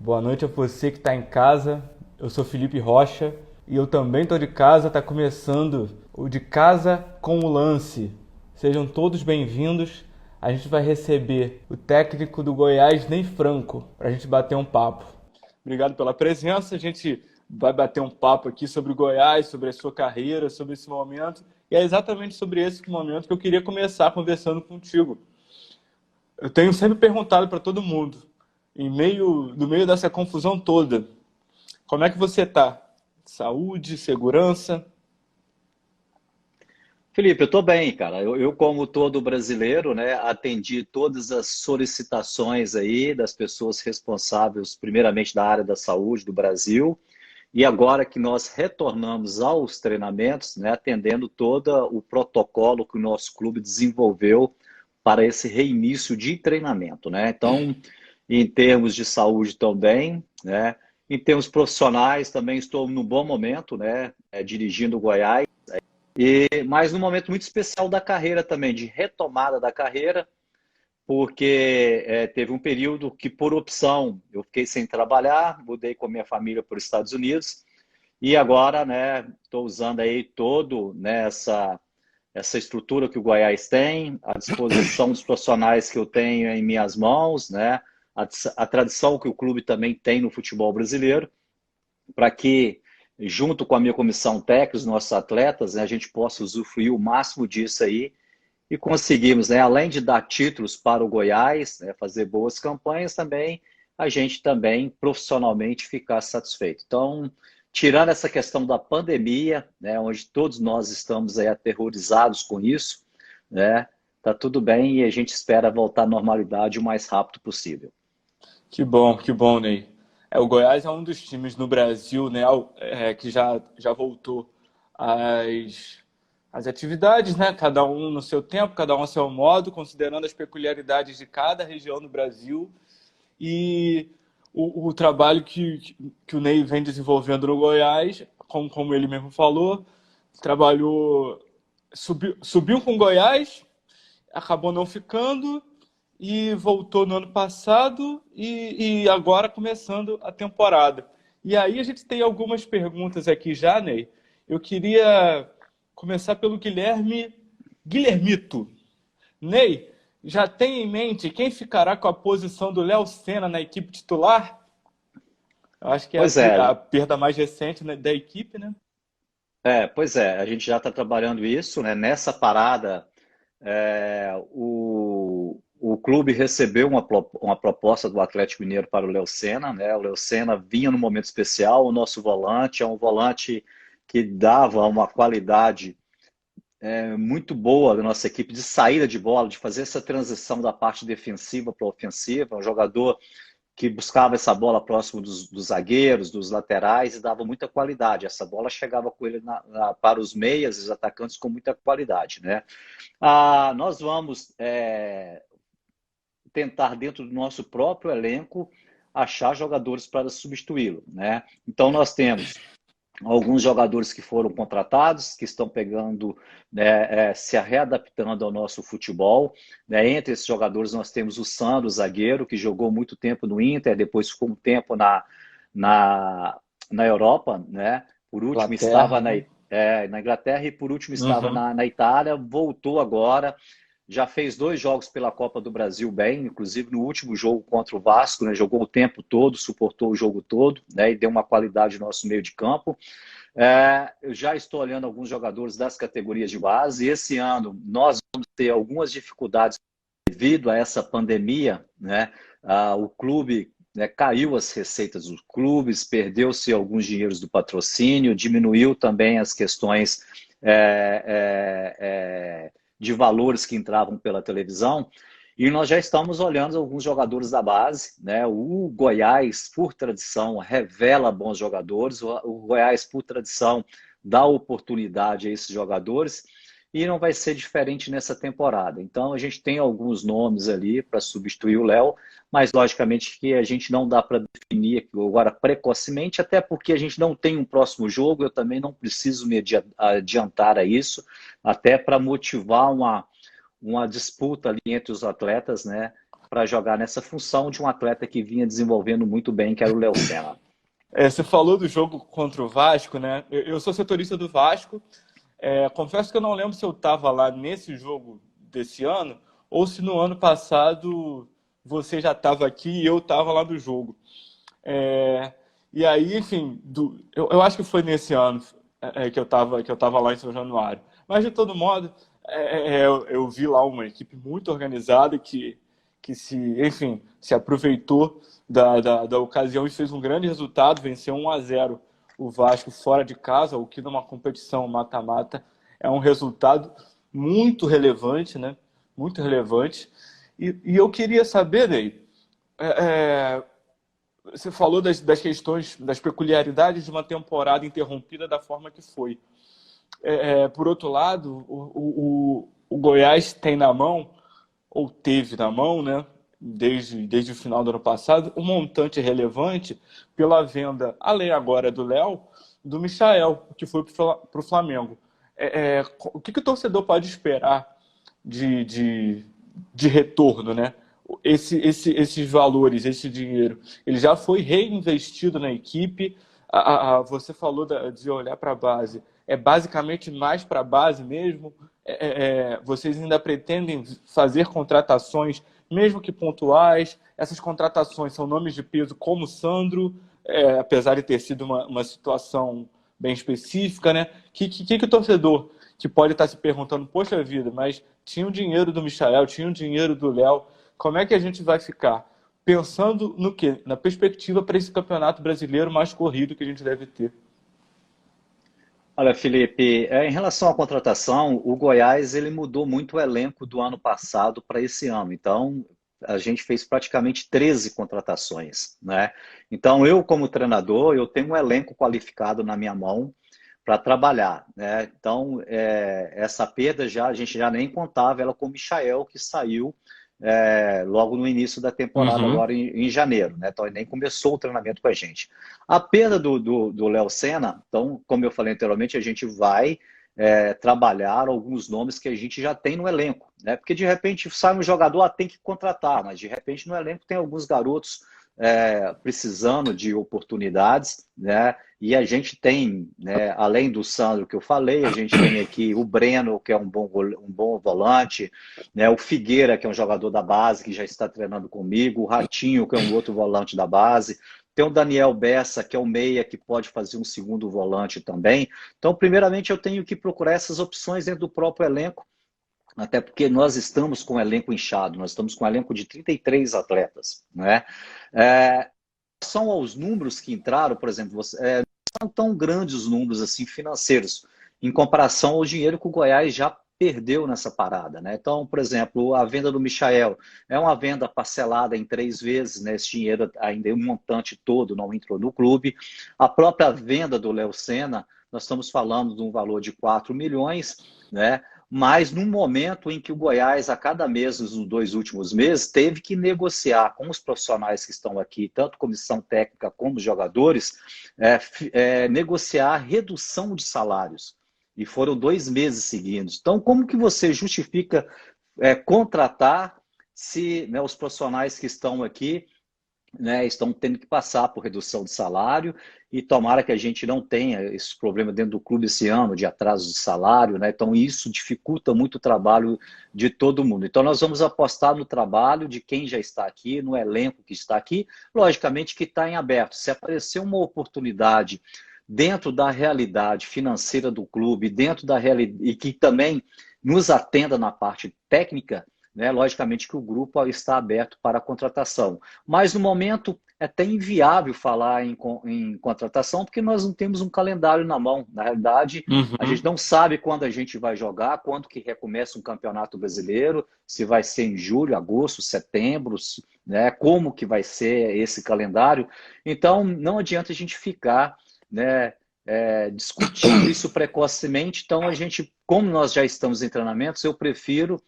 Boa noite a você que está em casa. Eu sou Felipe Rocha e eu também estou de casa. Está começando o De Casa com o Lance. Sejam todos bem-vindos. A gente vai receber o técnico do Goiás, Ney Franco, para a gente bater um papo. Obrigado pela presença. A gente vai bater um papo aqui sobre o Goiás, sobre a sua carreira, sobre esse momento. E é exatamente sobre esse momento que eu queria começar conversando contigo. Eu tenho sempre perguntado para todo mundo, no meio dessa confusão toda, como é que você está? Saúde, segurança? Felipe, eu estou bem, cara. Como todo brasileiro, né, atendi todas as solicitações aí das pessoas responsáveis, primeiramente da área da saúde do Brasil, e agora que nós retornamos aos treinamentos, né, atendendo todo o protocolo que o nosso clube desenvolveu para esse reinício de treinamento, né? Então, em termos de saúde também, né? Em termos profissionais também estou num bom momento, né, dirigindo o Goiás. Mas num momento muito especial da carreira também, de retomada da carreira, porque teve um período que, por opção, eu fiquei sem trabalhar, mudei com a minha família para os Estados Unidos, e agora, né, estou usando aí todo, né, essa estrutura que o Goiás tem, à disposição dos profissionais que eu tenho em minhas mãos, né, a tradição que o clube também tem no futebol brasileiro, para que, junto com a minha comissão técnica, os nossos atletas, né, a gente possa usufruir o máximo disso aí e conseguimos, né, além de dar títulos para o Goiás, né, fazer boas campanhas também, a gente também profissionalmente ficar satisfeito. Então, tirando essa questão da pandemia, né, onde todos nós estamos aí aterrorizados com isso, né, tá tudo bem e a gente espera voltar à normalidade o mais rápido possível. Que bom, Ney. O Goiás é um dos times no Brasil, né, que já voltou às, às atividades, né, cada um no seu tempo, cada um a seu modo, considerando as peculiaridades de cada região do Brasil. E o trabalho que o Ney vem desenvolvendo no Goiás, como ele mesmo falou, trabalhou, subiu com o Goiás, acabou não ficando e voltou no ano passado e agora começando a temporada. E aí a gente tem algumas perguntas aqui já, Ney. Eu queria começar pelo Guilhermito. Ney, já tem em mente quem ficará com a posição do Léo Senna na equipe titular? Eu acho que é Pois a é, perda mais recente, né, da equipe, né? pois é, a gente já está trabalhando isso, né? Nessa parada, o clube recebeu uma proposta do Atlético Mineiro para o Léo Senna, né? O Léo Senna vinha num momento especial, o nosso volante é um volante que dava uma qualidade muito boa da nossa equipe de saída de bola, de fazer essa transição da parte defensiva para a ofensiva, um jogador que buscava essa bola próximo dos zagueiros, dos laterais e dava muita qualidade. Essa bola chegava com ele para os meias, os atacantes com muita qualidade, né? Nós vamos tentar, dentro do nosso próprio elenco, achar jogadores para substituí-lo, né? Então, nós temos alguns jogadores que foram contratados, que estão pegando, né, se readaptando ao nosso futebol. Né? Entre esses jogadores, nós temos o Sandro, zagueiro, que jogou muito tempo no Inter, depois ficou um tempo na, na Europa, né? Por último estava Inglaterra, né? na Inglaterra e por último estava Uhum. na Itália, voltou agora, já fez 2 jogos pela Copa do Brasil bem, inclusive no último jogo contra o Vasco, né, jogou o tempo todo, suportou o jogo todo, né, e deu uma qualidade no nosso meio de campo. Eu já estou olhando alguns jogadores das categorias de base, e esse ano nós vamos ter algumas dificuldades devido a essa pandemia, né? O clube, né, caiu as receitas dos clubes, perdeu-se alguns dinheiros do patrocínio, diminuiu também as questões de valores que entravam pela televisão. E nós já estamos olhando alguns jogadores da base, né? O Goiás, por tradição, revela bons jogadores. O Goiás, por tradição, dá oportunidade a esses jogadores. E não vai ser diferente nessa temporada. Então, a gente tem alguns nomes ali para substituir o Léo, mas logicamente que a gente não dá para definir agora precocemente, até porque a gente não tem um próximo jogo, eu também não preciso me adiantar a isso, até para motivar uma disputa ali entre os atletas, né? para jogar nessa função de um atleta que vinha desenvolvendo muito bem, que era o Léo Senna. Você falou do jogo contra o Vasco, né? Eu sou setorista do Vasco. Confesso que eu não lembro se eu estava lá nesse jogo desse ano ou se no ano passado você já estava aqui e eu estava lá no jogo. E aí, enfim, eu acho que foi nesse ano que eu tava lá em São Januário. Mas, de todo modo, eu vi lá uma equipe muito organizada que enfim, se aproveitou da ocasião e fez um grande resultado, venceu 1-0 o Vasco fora de casa, o que numa competição mata-mata é um resultado muito relevante, né? Muito relevante. E eu queria saber, Ney, você falou das questões, das peculiaridades de uma temporada interrompida da forma que foi. Por outro lado, o Goiás tem na mão, ou teve na mão, né, desde o final do ano passado, um montante relevante pela venda, além agora do Léo, do Michael, que foi para o Flamengo. O que o torcedor pode esperar de retorno, né? Esses valores, esse dinheiro, ele já foi reinvestido na equipe. Você falou de olhar para a base. É basicamente mais para a base mesmo? Vocês ainda pretendem fazer contratações, mesmo que pontuais? Essas contratações são nomes de peso como o Sandro, apesar de ter sido uma situação bem específica, né? Que o torcedor que pode estar se perguntando, poxa vida, mas tinha o dinheiro do Michael, tinha o dinheiro do Léo, como é que a gente vai ficar? Pensando no quê? Na perspectiva para esse campeonato brasileiro mais corrido que a gente deve ter. Olha, Felipe, em relação à contratação, o Goiás ele mudou muito o elenco do ano passado para esse ano. Então, a gente fez praticamente 13 contratações, né? Então, eu como treinador, eu tenho um elenco qualificado na minha mão para trabalhar, né? Então, essa perda a gente já nem contava ela com o Michael, que saiu logo no início da temporada, Uhum. agora em janeiro, né? Então, ele nem começou o treinamento com a gente. A perda do Léo Senna, então, como eu falei anteriormente, a gente vai trabalhar alguns nomes que a gente já tem no elenco, né? Porque de repente sai um jogador, tem que contratar, mas de repente no elenco tem alguns garotos precisando de oportunidades, né? E a gente tem, né, além do Sandro que eu falei, a gente tem aqui o Breno, que é um bom volante, né? O Figueira, que é um jogador da base, que já está treinando comigo, o Ratinho, que é um outro volante da base, tem o Daniel Bessa, que é o meia, que pode fazer um segundo volante também. Então, primeiramente, eu tenho que procurar essas opções dentro do próprio elenco, até porque nós estamos com o elenco inchado, nós estamos com um elenco de 33 atletas, né? São aos números que entraram, por exemplo, não são tão grandes os números assim financeiros, em comparação ao dinheiro que o Goiás já perdeu nessa parada, né? Então, por exemplo, a venda do Michael é uma venda parcelada em 3 vezes, né? Esse dinheiro ainda, o montante todo não entrou no clube. A própria venda do Léo Senna, nós estamos falando de um valor de 4 milhões, né? Mas no momento em que o Goiás, a cada mês, nos 2 últimos meses, teve que negociar com os profissionais que estão aqui, tanto comissão técnica como os jogadores, negociar redução de salários. E foram 2 meses seguidos. Então, como que você justifica contratar se, né, os profissionais que estão aqui, né, estão tendo que passar por redução de salário, e tomara que a gente não tenha esse problema dentro do clube esse ano, de atraso de salário, né? Então isso dificulta muito o trabalho de todo mundo. Então nós vamos apostar no trabalho de quem já está aqui, no elenco que está aqui, logicamente que está em aberto. Se aparecer uma oportunidade dentro da realidade financeira do clube, dentro da realidade, e que também nos atenda na parte técnica, né? Logicamente que o grupo está aberto para a contratação. Mas no momento é até inviável falar em contratação, porque nós não temos um calendário na mão. Na realidade, a Uhum. gente não sabe quando a gente vai jogar, quando que recomeça um campeonato brasileiro, se vai ser em julho, agosto, setembro, né? Como que vai ser esse calendário. Então, não adianta a gente ficar, né, discutindo isso precocemente. Então, a gente, como nós já estamos em treinamentos, eu prefiro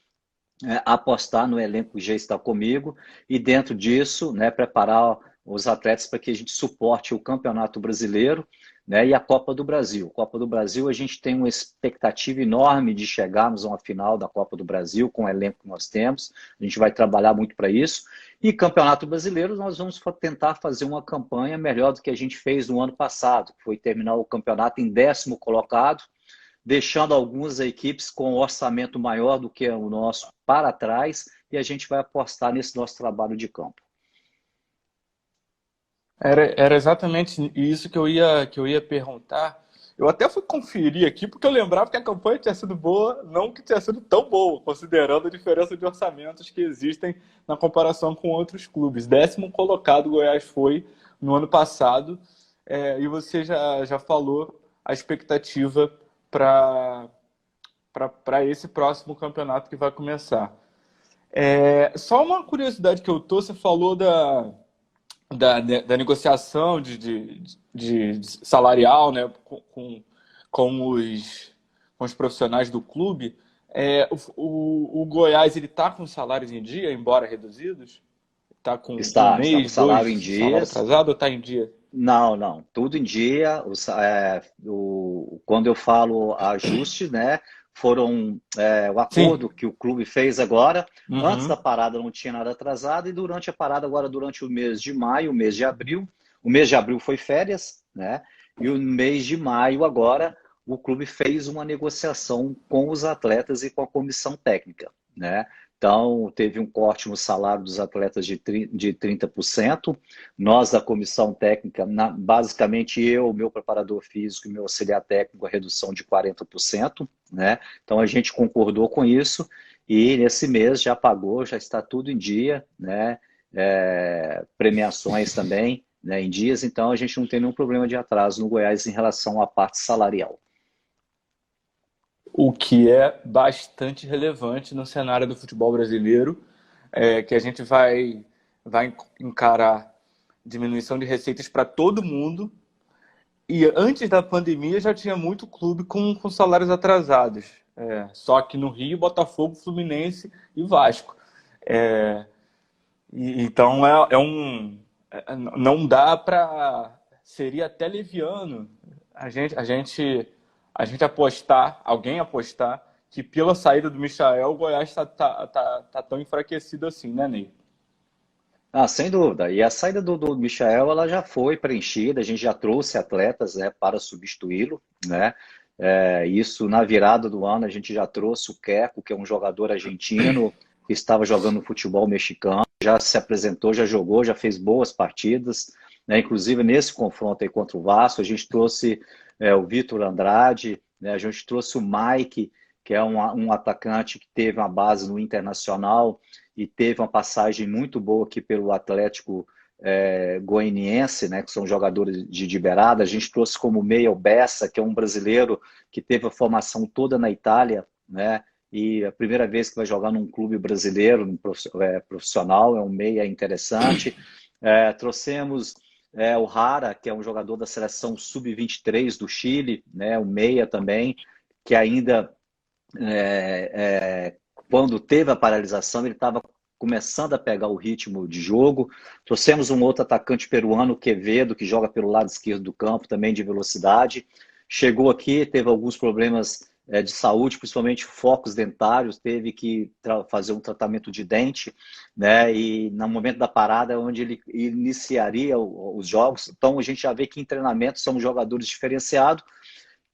apostar no elenco que já está comigo e dentro disso, né, preparar os atletas para que a gente suporte o Campeonato Brasileiro, né, e a Copa do Brasil. Copa do Brasil, a gente tem uma expectativa enorme de chegarmos a uma final da Copa do Brasil com o elenco que nós temos. A gente vai trabalhar muito para isso. E Campeonato Brasileiro, nós vamos tentar fazer uma campanha melhor do que a gente fez no ano passado, que foi terminar o campeonato em 10º colocado, deixando algumas equipes com um orçamento maior do que o nosso para trás, e a gente vai apostar nesse nosso trabalho de campo. Era exatamente isso que eu ia perguntar. Eu até fui conferir aqui, porque eu lembrava que a campanha tinha sido boa, não que tinha sido tão boa, considerando a diferença de orçamentos que existem na comparação com outros clubes. 10º colocado o Goiás foi no ano passado, e você já falou a expectativa para esse próximo campeonato que vai começar. Só uma curiosidade que eu tô, você falou da negociação de salarial, né, com os profissionais do clube. O Goiás ele está com salários em dia, embora reduzidos? Está com um Está com mês, salário em dois salário dias. atrasado ou está em dia? Não, não, tudo em dia. Quando eu falo ajuste, né, foram o Sim. acordo que o clube fez agora. Antes da Uhum. parada não tinha nada atrasado, e durante a parada, agora durante o mês de maio, o mês de abril, o mês de abril foi férias, né? E o mês de maio agora, o clube fez uma negociação com os atletas e com a comissão técnica, né? Então, teve um corte no salário dos atletas de 30%. Nós, da comissão técnica, basicamente eu, meu preparador físico e meu auxiliar técnico, a redução de 40%, né? Então, a gente concordou com isso e nesse mês já pagou, já está tudo em dia, né? Premiações também, né, em dias, então a gente não tem nenhum problema de atraso no Goiás em relação à parte salarial. O que é bastante relevante no cenário do futebol brasileiro, que a gente vai encarar diminuição de receitas para todo mundo. E antes da pandemia já tinha muito clube com salários atrasados. Só que no Rio, Botafogo, Fluminense e Vasco. É, então não dá para. Seria até leviano a gente apostar, alguém apostar, que pela saída do Michael, o Goiás tá tão enfraquecido assim, né, Ney? Ah, sem dúvida. E a saída do Michael, ela já foi preenchida, a gente já trouxe atletas, né, para substituí-lo, né? Isso na virada do ano a gente já trouxe o Queco, que é um jogador argentino que estava jogando no futebol mexicano, já se apresentou, já jogou, já fez boas partidas, né? Inclusive nesse confronto aí contra o Vasco, a gente trouxe o Vitor Andrade, né? A gente trouxe o Mike, que é um atacante que teve uma base no Internacional e teve uma passagem muito boa aqui pelo Atlético Goianiense, né, que são jogadores de beirada. A gente trouxe como meia o Bessa, que é um brasileiro que teve a formação toda na Itália, né, e a primeira vez que vai jogar num clube brasileiro, num profissional, é um meia interessante. Trouxemos o Rara, que é um jogador da seleção sub-23 do Chile, né, o meia também, que ainda quando teve a paralisação, ele estava começando a pegar o ritmo de jogo. Trouxemos um outro atacante peruano, Quevedo, que joga pelo lado esquerdo do campo, também de velocidade. Chegou aqui, teve alguns problemas de saúde, principalmente focos dentários, teve que fazer um tratamento de dente, né? E no momento da parada é onde ele iniciaria os jogos. Então a gente já vê que em treinamento são jogadores diferenciados,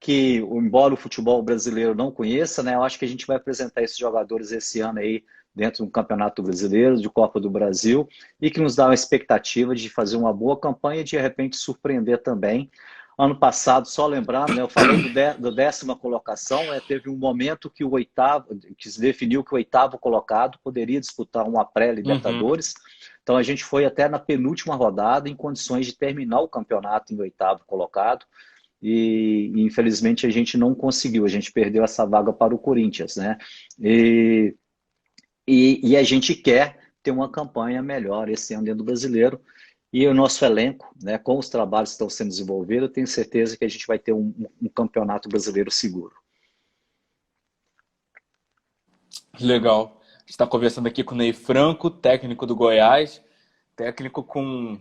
que, embora o futebol brasileiro não conheça, né, eu acho que a gente vai apresentar esses jogadores esse ano aí dentro do Campeonato Brasileiro, de Copa do Brasil, e que nos dá uma expectativa de fazer uma boa campanha e de repente surpreender também. Ano passado, só lembrando, né, eu falei do 10ª colocação, teve um momento que que se definiu que o 8º colocado poderia disputar uma Uhum. pré-Libertadores. Então a gente foi até na penúltima rodada em condições de terminar o campeonato em 8º colocado. E infelizmente a gente não conseguiu, a gente perdeu essa vaga para o Corinthians, né? E, e a gente quer ter uma campanha melhor esse ano dentro do Brasileiro, e o nosso elenco, né, com os trabalhos que estão sendo desenvolvidos, eu tenho certeza que a gente vai ter um campeonato brasileiro seguro. Legal. A gente está conversando aqui com o Ney Franco, técnico do Goiás, técnico com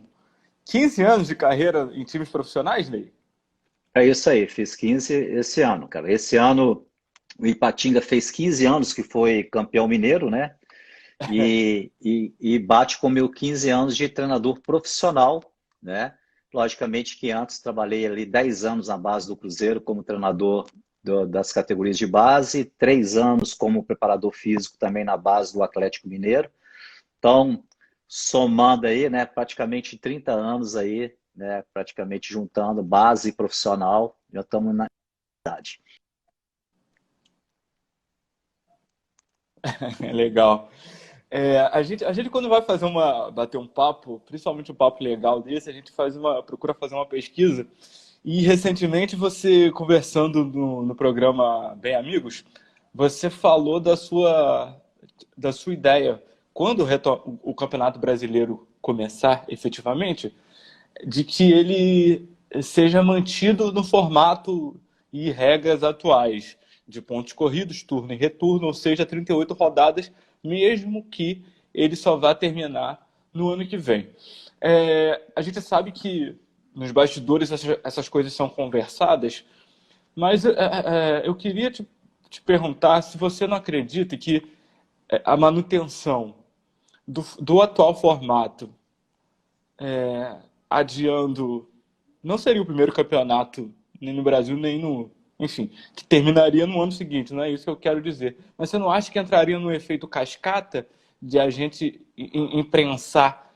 15 anos de carreira em times profissionais, Ney? É isso aí, fiz 15 esse ano, cara. Esse ano o Ipatinga fez 15 anos que foi campeão mineiro, né? E bate com meu 15 anos de treinador profissional, né? Logicamente que antes trabalhei ali 10 anos na base do Cruzeiro como treinador das categorias de base, 3 anos como preparador físico também na base do Atlético Mineiro. Então, somando aí, né, praticamente 30 anos aí, né, praticamente juntando base e profissional, já estamos na idade. É legal. A gente quando vai bater um papo, principalmente um papo legal desse, a gente procura fazer uma pesquisa. E recentemente você conversando no programa Bem Amigos, você falou da sua ideia, quando o Campeonato Brasileiro começar efetivamente, de que ele seja mantido no formato e regras atuais, de pontos corridos, turno e retorno, ou seja, 38 rodadas, mesmo que ele só vá terminar no ano que vem. A gente sabe que nos bastidores essas coisas são conversadas, mas eu queria te perguntar se você não acredita que a manutenção do atual formato, adiando, não seria o primeiro campeonato nem no Brasil, nem no. Enfim, que terminaria no ano seguinte, não é isso que eu quero dizer. Mas você não acha que entraria no efeito cascata de a gente imprensar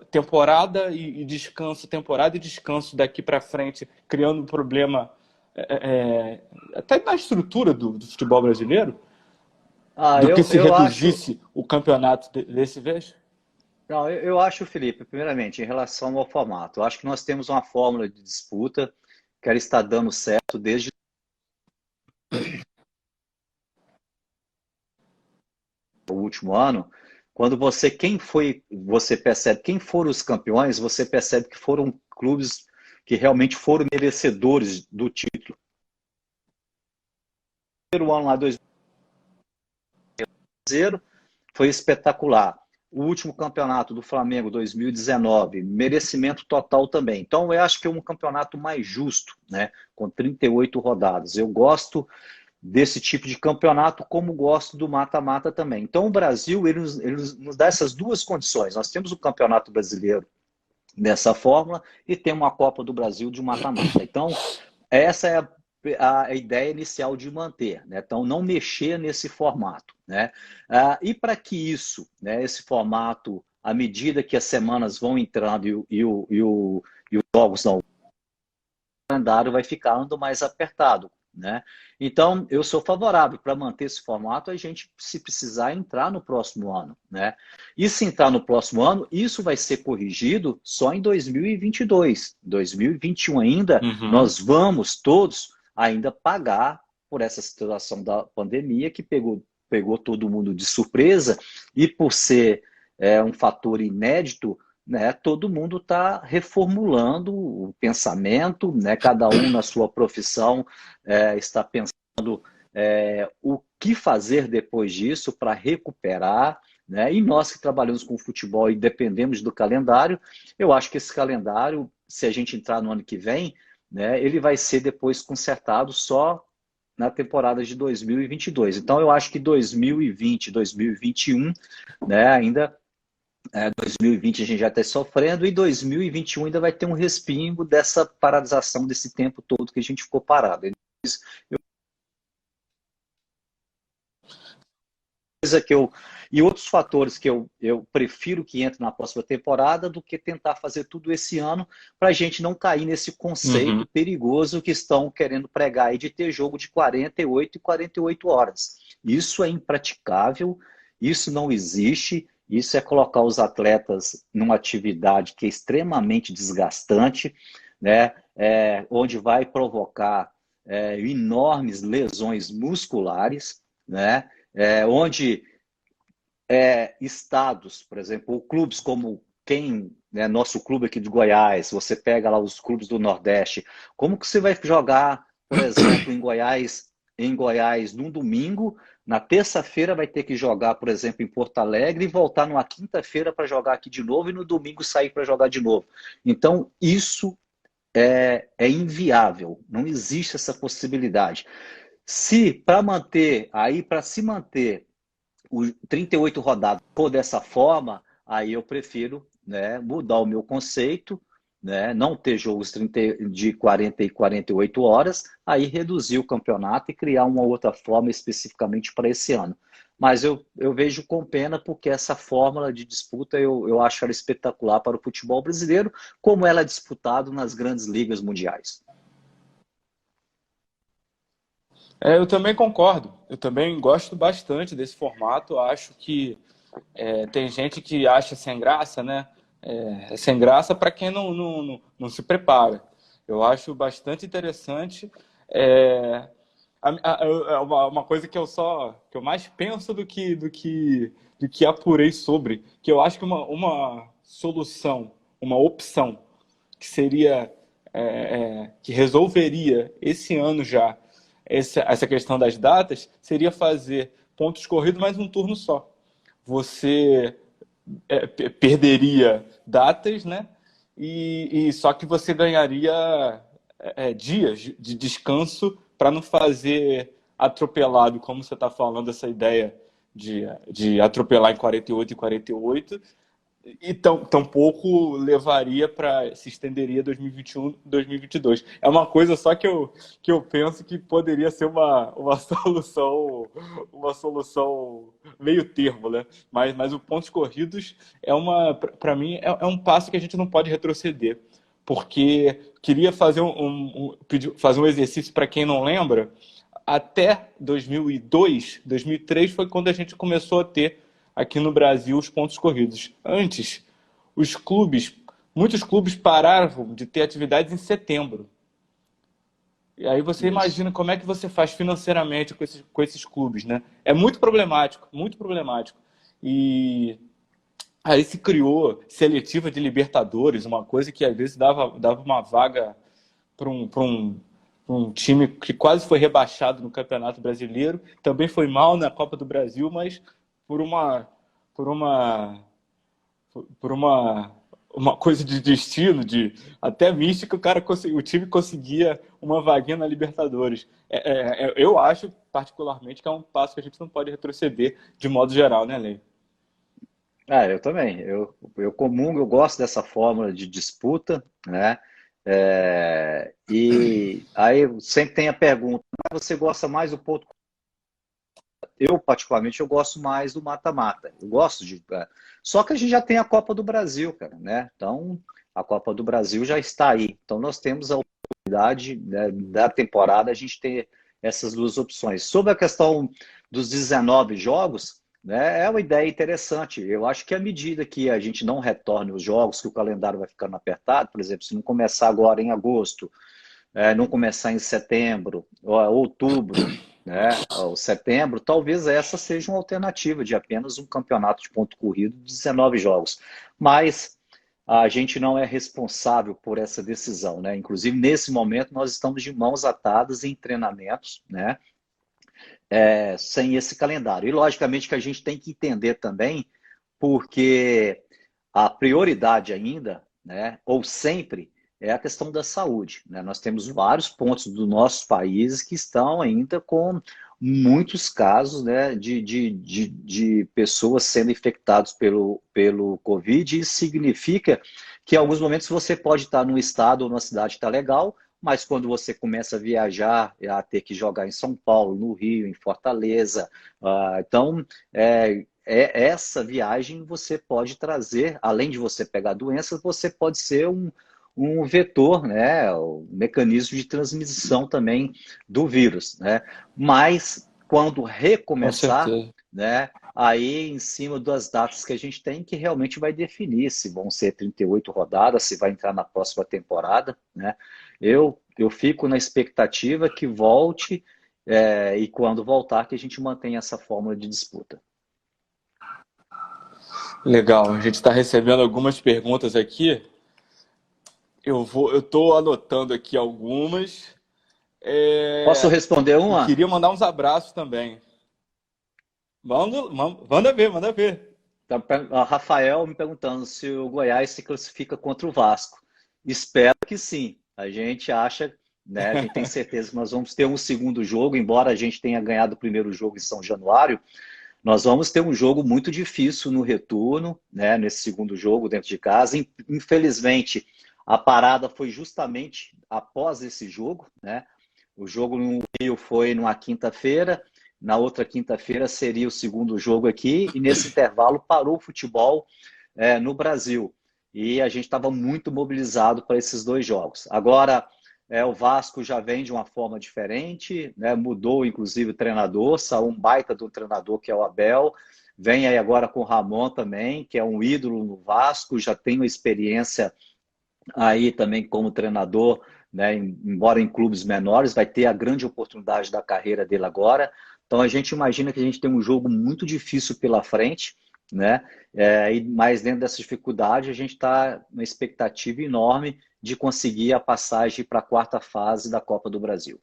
temporada e descanso daqui para frente, criando um problema até na estrutura do futebol brasileiro, Ah, do que se eu acho. reduzisse o campeonato desse vez? Não, eu acho, Felipe, primeiramente, em relação ao formato, eu acho que nós temos uma fórmula de disputa que ela está dando certo desde o último ano. Quando você percebe quem foram os campeões, você percebe que foram clubes que realmente foram merecedores do título. O primeiro ano lá, 2000, foi espetacular. O último campeonato do Flamengo, 2019, merecimento total também. Então, eu acho que é um campeonato mais justo, né? Com 38 rodadas. Eu gosto desse tipo de campeonato, como gosto do mata-mata também. Então, o Brasil, ele nos dá essas duas condições. Nós temos o Campeonato Brasileiro dessa fórmula e tem uma Copa do Brasil de mata-mata. Então, essa é a ideia inicial de manter, né? Então, não mexer nesse formato, né? E para que isso, né, esse formato, à medida que as semanas vão entrando e os jogos não, o calendário vai ficando mais apertado, né? Então, eu sou favorável para manter esse formato, a gente, se precisar, entrar no próximo ano, né? E se entrar no próximo ano, isso vai ser corrigido só em 2022. 2021 ainda, Uhum. nós vamos todos ainda pagar por essa situação da pandemia que pegou todo mundo de surpresa e por ser um fator inédito, né, todo mundo está reformulando o pensamento, né, cada um na sua profissão está pensando o que fazer depois disso para recuperar, né? E nós que trabalhamos com futebol e dependemos do calendário, eu acho que esse calendário, se a gente entrar no ano que vem, né, ele vai ser depois consertado só na temporada de 2022. Então, eu acho que 2020, 2021, né, ainda 2020 a gente já está sofrendo e 2021 ainda vai ter um respingo dessa paralisação desse tempo todo que a gente ficou parado. Coisa que e outros fatores que eu prefiro que entre na próxima temporada do que tentar fazer tudo esse ano para a gente não cair nesse Uhum. conceito perigoso que estão querendo pregar aí de ter jogo de 48 e 48 horas. Isso é impraticável, isso não existe, isso é colocar os atletas numa atividade que é extremamente desgastante, né? Onde vai provocar enormes lesões musculares, né? Onde estados, por exemplo, ou clubes como né, nosso clube aqui de Goiás, você pega lá os clubes do Nordeste, como que você vai jogar, por exemplo, em Goiás num domingo, Na terça-feira vai ter que jogar, por exemplo, em Porto Alegre e voltar numa quinta-feira para jogar aqui de novo e no domingo sair para jogar de novo. Então, isso é inviável, não existe essa possibilidade. Se para manter, aí para se manter o 38 rodadas por dessa forma, aí eu prefiro, né, mudar o meu conceito, né, não ter jogos de 40 e 48 horas, aí reduzir o campeonato e criar uma outra forma especificamente para esse ano. Mas eu vejo com pena porque essa fórmula de disputa eu acho ela espetacular para o futebol brasileiro, como ela é disputado nas grandes ligas mundiais. Eu também concordo. Eu também gosto bastante desse formato. Acho que tem gente que acha sem graça, né? É sem graça para quem não se prepara. Eu acho bastante interessante. É, uma coisa que que eu mais penso do que apurei sobre, que eu acho que uma solução, uma opção que seria que resolveria esse ano já essa questão das datas seria fazer pontos corridos mais um turno só. Você perderia datas, né? E só que você ganharia dias de descanso para não fazer atropelado, como você está falando, essa ideia de atropelar em 48 e 48, e tampouco levaria para se estenderia 2021, 2022. É uma coisa só que eu penso que poderia ser uma solução meio termo, né? Mas o pontos corridos para mim é um passo que a gente não pode retroceder, porque queria fazer um exercício para quem não lembra. Até 2002, 2003 foi quando a gente começou a ter aqui no Brasil os pontos corridos. Antes, muitos clubes paravam de ter atividades em setembro. E aí você Isso. imagina como é que você faz financeiramente com esses clubes, né? É muito problemático, muito problemático. E aí se criou seletiva de Libertadores, uma coisa que às vezes dava uma vaga para um time que quase foi rebaixado no Campeonato Brasileiro. Também foi mal na Copa do Brasil, mas por uma por uma por uma coisa de destino, de até mística, o time conseguia uma vaguinha na Libertadores. Eu acho particularmente que é um passo que a gente não pode retroceder de modo geral, né, Lei? Eu também. Eu comungo, eu gosto dessa fórmula de disputa, né? E aí sempre tem a pergunta: "Mas você gosta mais do ponto?" Eu, particularmente, eu gosto mais do mata-mata. Eu gosto de. Só que a gente já tem a Copa do Brasil, cara, né? Então, a Copa do Brasil já está aí. Então, nós temos a oportunidade, né, da temporada a gente ter essas duas opções. Sobre a questão dos 19 jogos, né, é uma ideia interessante. Eu acho que à medida que a gente não retorne os jogos, que o calendário vai ficando apertado, por exemplo, se não começar agora em agosto, não começar em setembro, ou outubro, né, ou setembro, talvez essa seja uma alternativa de apenas um campeonato de ponto corrido de 19 jogos. Mas a gente não é responsável por essa decisão, né? Inclusive, nesse momento, nós estamos de mãos atadas em treinamentos, né? Sem esse calendário. E, logicamente, que a gente tem que entender também, porque a prioridade ainda, né, ou sempre, é a questão da saúde, né? Nós temos vários pontos do nosso país que estão ainda com muitos casos, né, de pessoas sendo infectadas pelo Covid. Isso significa que, em alguns momentos, você pode estar num estado ou numa cidade que está legal, mas quando você começa a viajar, a ter que jogar em São Paulo, no Rio, em Fortaleza, então essa viagem você pode trazer, além de você pegar doenças, você pode ser um vetor, né, um mecanismo de transmissão também do vírus, né? Mas quando Com recomeçar, certeza. né, aí em cima das datas que a gente tem, que realmente vai definir se vão ser 38 rodadas, se vai entrar na próxima temporada, né? Eu fico na expectativa que volte, e quando voltar, que a gente mantenha essa fórmula de disputa. Legal. A gente está recebendo algumas perguntas aqui. Eu estou anotando aqui algumas. Posso responder E uma? queria mandar uns abraços também. Manda ver, manda ver. Tá, a Rafael me perguntando se o Goiás se classifica contra o Vasco. Espero que sim. A gente acha, né? A gente tem certeza que nós vamos ter um segundo jogo, embora a gente tenha ganhado o primeiro jogo em São Januário, nós vamos ter um jogo muito difícil no retorno, né? Nesse segundo jogo dentro de casa. Infelizmente, a parada foi justamente após esse jogo, né? O jogo no Rio foi numa quinta-feira. Na outra quinta-feira seria o segundo jogo aqui, e nesse intervalo parou o futebol no Brasil. E a gente estava muito mobilizado para esses dois jogos. Agora, o Vasco já vem de uma forma diferente, né? Mudou inclusive o treinador, saiu um baita do treinador que é o Abel. Vem aí agora com o Ramon também, que é um ídolo no Vasco, já tem uma experiência aí também como treinador, né? Embora em clubes menores, vai ter a grande oportunidade da carreira dele agora. Então a gente imagina que a gente tem um jogo muito difícil pela frente, né? Mas dentro dessa dificuldade a gente está numa expectativa enorme de conseguir a passagem para a quarta fase da Copa do Brasil.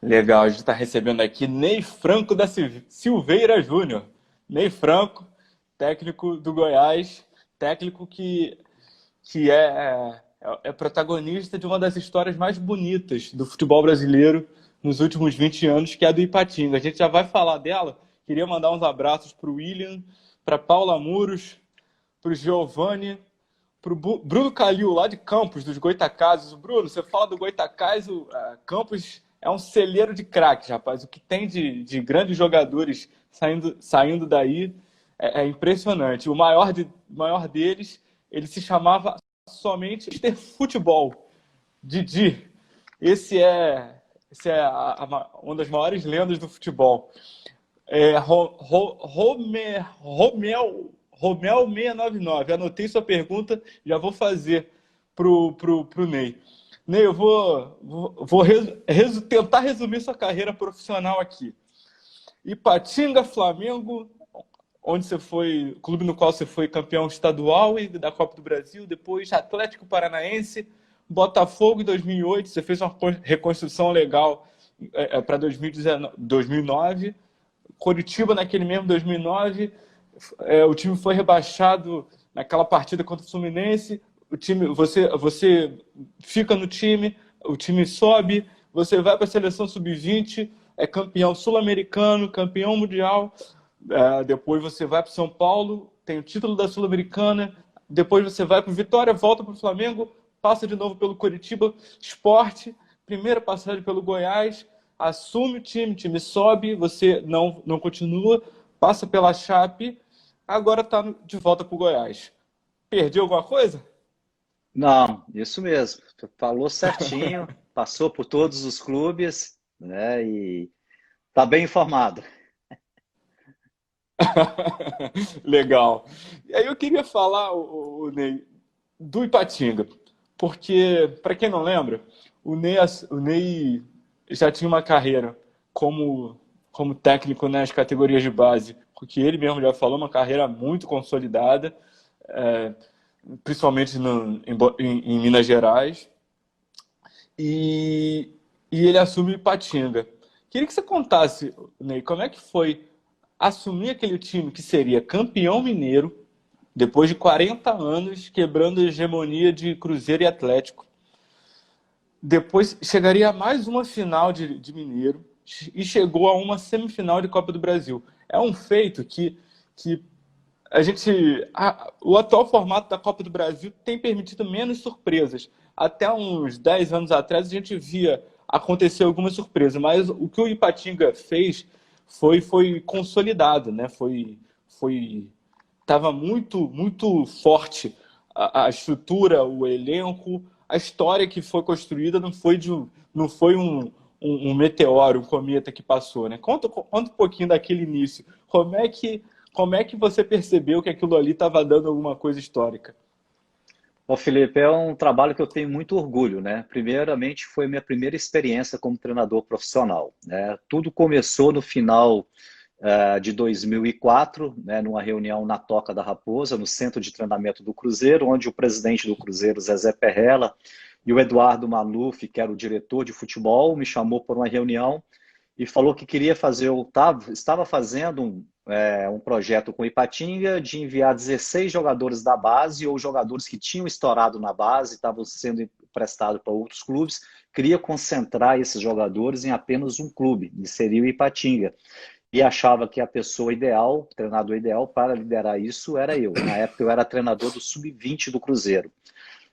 Legal, a gente está recebendo aqui Ney Franco da Silveira Júnior. Ney Franco, técnico do Goiás, técnico que é protagonista de uma das histórias mais bonitas do futebol brasileiro nos últimos 20 anos, que é a do Ipatinga. A gente já vai falar dela. Queria mandar uns abraços para o William, para Paula Muros, para o Giovanni, para o Bruno Calil, lá de Campos, dos Goitacazes. Bruno, você fala do Goitacazes, Campos é um celeiro de craques, rapaz. O que tem de grandes jogadores saindo daí é impressionante. O maior deles, ele se chamava somente Mr. Futebol, Didi. Esse é uma das maiores lendas do futebol. Romel 699. Anotei sua pergunta, já vou fazer pro Ney. Ney, eu vou tentar resumir sua carreira profissional aqui. Ipatinga, Flamengo, onde você foi, clube no qual você foi campeão estadual e da Copa do Brasil, depois Atlético Paranaense, Botafogo em 2008, você fez uma reconstrução legal para 2009, Coritiba naquele mesmo 2009, o time foi rebaixado naquela partida contra o Fluminense, você fica no time, o time sobe, você vai para a seleção sub-20, é campeão sul-americano, campeão mundial, depois você vai para São Paulo, tem o título da Sul-Americana, depois você vai para o Vitória, volta para o Flamengo, passa de novo pelo Coritiba, Sport, primeira passagem pelo Goiás, assume o time sobe, você não continua, passa pela Chape, agora está de volta para o Goiás. Perdi alguma coisa? Não, isso mesmo. Falou certinho, passou por todos os clubes, né? E está bem informado. Legal. E aí eu queria falar, Ney, do Ipatinga, porque, para quem não lembra, o Ney já tinha uma carreira como técnico nas categorias de base, porque ele mesmo já falou, uma carreira muito consolidada, é, principalmente em Minas Gerais, e, e ele assume o Ipatinga. Queria que você contasse, Ney, como é que foi assumir aquele time que seria campeão mineiro, depois de 40 anos, quebrando a hegemonia de Cruzeiro e Atlético. Depois chegaria a mais uma final de Mineiro e chegou a uma semifinal de Copa do Brasil. É um feito que a gente... o atual formato da Copa do Brasil tem permitido menos surpresas. Até uns 10 anos atrás a gente via acontecer algumas surpresas, mas o que o Ipatinga fez foi consolidado, né? Estava muito forte a estrutura, o elenco, a história que foi construída não foi um meteoro, um cometa que passou, né? Conta um pouquinho daquele início. Como é que você percebeu que aquilo ali estava dando alguma coisa histórica? Bom, Felipe, é um trabalho que eu tenho muito orgulho, né? Primeiramente, foi minha primeira experiência como treinador profissional, né? Tudo começou no final de 2004, né, numa reunião na Toca da Raposa, no centro de treinamento do Cruzeiro, onde o presidente do Cruzeiro, Zezé Perrella, e o Eduardo Maluf, que era o diretor de futebol, me chamou para uma reunião e falou que queria fazer, estava fazendo um projeto com o Ipatinga de enviar 16 jogadores da base ou jogadores que tinham estourado na base, estavam sendo emprestados para outros clubes, queria concentrar esses jogadores em apenas um clube, e seria o Ipatinga. E achava que a pessoa ideal, o treinador ideal para liderar isso era eu. Na época eu era treinador do Sub-20 do Cruzeiro.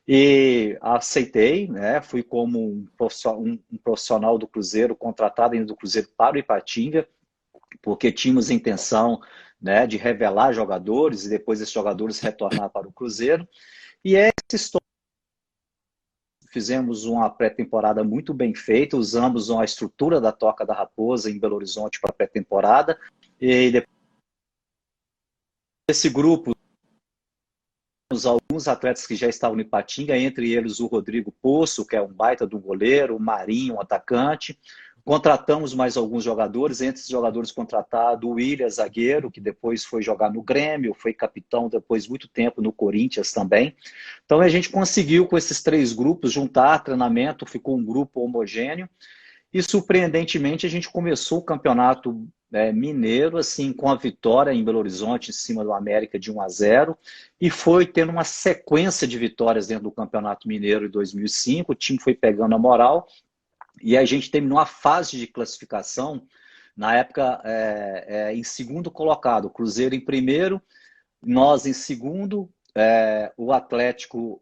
E aceitei, né? Fui como um profissional do Cruzeiro, contratado ainda do Cruzeiro para o Ipatinga, porque tínhamos intenção, né, de revelar jogadores e depois esses jogadores retornar para o Cruzeiro. E essa história, fizemos uma pré-temporada muito bem feita, usamos a estrutura da Toca da Raposa em Belo Horizonte para a pré-temporada. E depois desse grupo, alguns atletas que já estavam no Ipatinga, entre eles o Rodrigo Poço, que é um baita do goleiro, o Marinho, um atacante. Contratamos mais alguns jogadores, entre esses jogadores contratados, o William, zagueiro, que depois foi jogar no Grêmio, foi capitão depois muito tempo no Corinthians também. Então a gente conseguiu com esses 3 grupos juntar treinamento, ficou um grupo homogêneo. E surpreendentemente a gente começou o campeonato mineiro assim com a vitória em Belo Horizonte em cima do América de 1-0 e foi tendo uma sequência de vitórias dentro do Campeonato Mineiro em 2005. O time foi pegando a moral e a gente terminou a fase de classificação na época em segundo colocado, o Cruzeiro em primeiro, nós em segundo, o Atlético,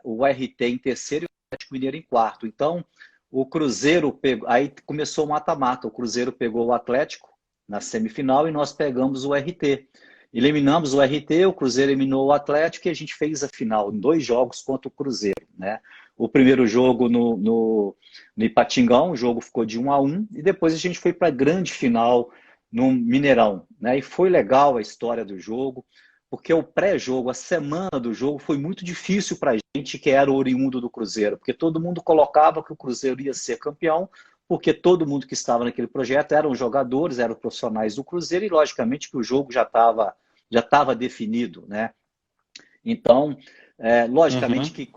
o RT em terceiro e o Atlético Mineiro em quarto. Então o Cruzeiro pegou, aí começou o mata-mata. O Cruzeiro pegou o Atlético na semifinal e nós pegamos o RT. Eliminamos o RT, o Cruzeiro eliminou o Atlético e a gente fez a final em 2 jogos contra o Cruzeiro, né? O primeiro jogo no Ipatingão, o jogo ficou de 1-1 e depois a gente foi para a grande final no Mineirão, né? E foi legal a história do jogo, porque o pré-jogo, a semana do jogo, foi muito difícil para a gente que era oriundo do Cruzeiro, porque todo mundo colocava que o Cruzeiro ia ser campeão, porque todo mundo que estava naquele projeto eram jogadores, eram profissionais do Cruzeiro, e logicamente que o jogo já estava definido, né? Então, logicamente Uhum. que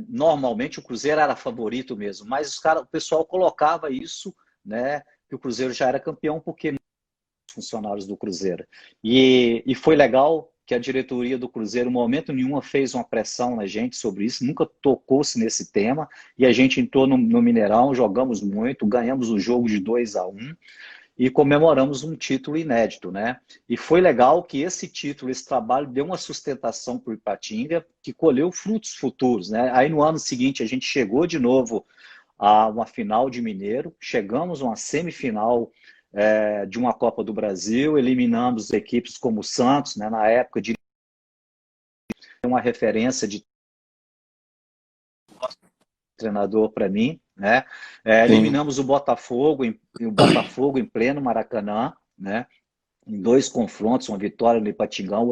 normalmente o Cruzeiro era favorito mesmo, mas o pessoal colocava isso, né, que o Cruzeiro já era campeão, porque funcionários do Cruzeiro. E foi legal que a diretoria do Cruzeiro, em momento nenhum, fez uma pressão na gente sobre isso, nunca tocou-se nesse tema, e a gente entrou no Mineirão, jogamos muito, ganhamos o jogo de 2-1 e comemoramos um título inédito, né? E foi legal que esse título, esse trabalho, deu uma sustentação para o Ipatinga, que colheu frutos futuros, né? Aí no ano seguinte a gente chegou de novo a uma final de Mineiro, chegamos a uma semifinal de uma Copa do Brasil, eliminamos equipes como o Santos, né, na época de uma referência de treinador para mim, né? Sim. Eliminamos o Botafogo em pleno Maracanã, né? Em 2 confrontos, uma vitória no Ipatingão,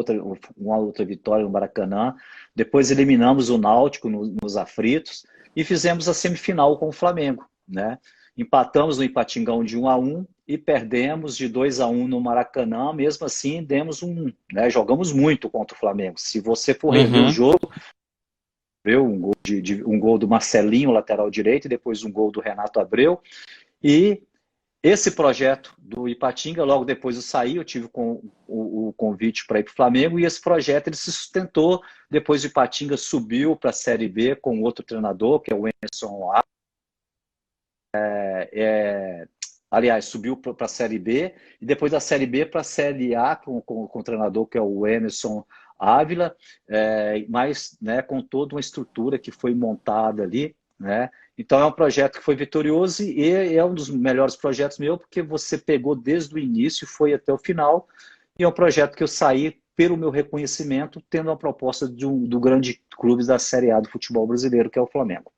uma outra vitória no Maracanã. Depois eliminamos o Náutico nos aflitos e fizemos a semifinal com o Flamengo, né? Empatamos no Ipatingão de 1-1 e perdemos de 2-1 no Maracanã. Mesmo assim, né, jogamos muito contra o Flamengo. Se você for rever o Uhum. jogo, viu um gol do Marcelinho, lateral direito, e depois um gol do Renato Abreu. E esse projeto do Ipatinga, logo depois eu saí, eu tive o convite para ir para o Flamengo, e esse projeto ele se sustentou. Depois o Ipatinga subiu para a Série B com outro treinador, que é o Emerson A. Aliás, subiu para a Série B, e depois da Série B para a Série A com o treinador, que é o Emerson Ávila, mas né, com toda uma estrutura que foi montada ali, né? Então é um projeto que foi vitorioso e é um dos melhores projetos meu, porque você pegou desde o início e foi até o final, e é um projeto que eu saí pelo meu reconhecimento, tendo a proposta do grande clube da Série A do futebol brasileiro, que é o Flamengo.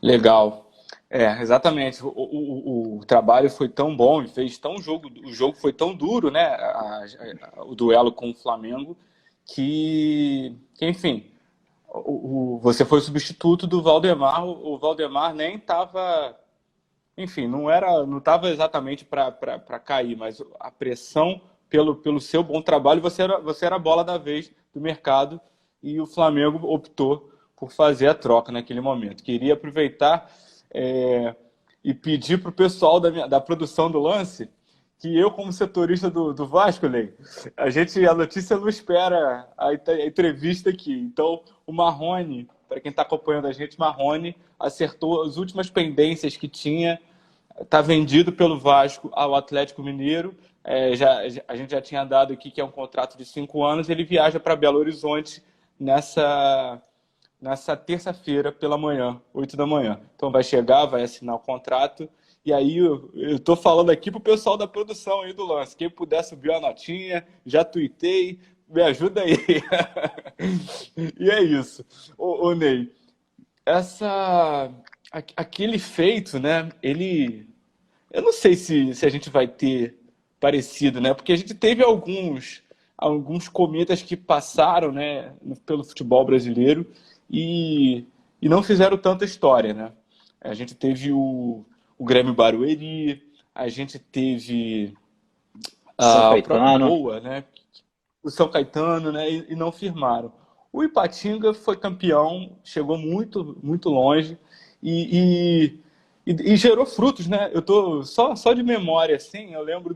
Legal. Exatamente. O trabalho foi tão bom e fez o jogo foi tão duro, né? O duelo com o Flamengo, enfim, você foi substituto do Valdemar. O Valdemar nem estava, enfim, não estava exatamente para cair, mas a pressão pelo seu bom trabalho, você era a bola da vez do mercado e o Flamengo optou por fazer a troca naquele momento. Queria aproveitar e pedir para o pessoal da produção do lance que eu, como setorista do Vasco, Ney, a notícia não espera a entrevista aqui. Então, o Marrone, para quem está acompanhando a gente, Marrone acertou as últimas pendências que tinha, está vendido pelo Vasco ao Atlético Mineiro. A gente já tinha dado aqui que é um contrato de 5 anos. Ele viaja para Belo Horizonte nessa terça-feira pela manhã, 8 da manhã. Então vai chegar, vai assinar o contrato. E aí eu estou falando aqui pro pessoal da produção aí do lance. Quem puder subir a notinha, já tuitei, me ajuda aí. E é isso. Ô Ney, aquele feito, né? Eu não sei se a gente vai ter parecido, né? Porque a gente teve alguns cometas que passaram, né, pelo futebol brasileiro e, e não fizeram tanta história, né? A gente teve o Grêmio Barueri, a gente teve São o próprio Caetano. Boa, né? O São Caetano, né? E não firmaram. O Ipatinga foi campeão, chegou muito, muito longe e gerou frutos, né? Eu tô só de memória, assim, eu lembro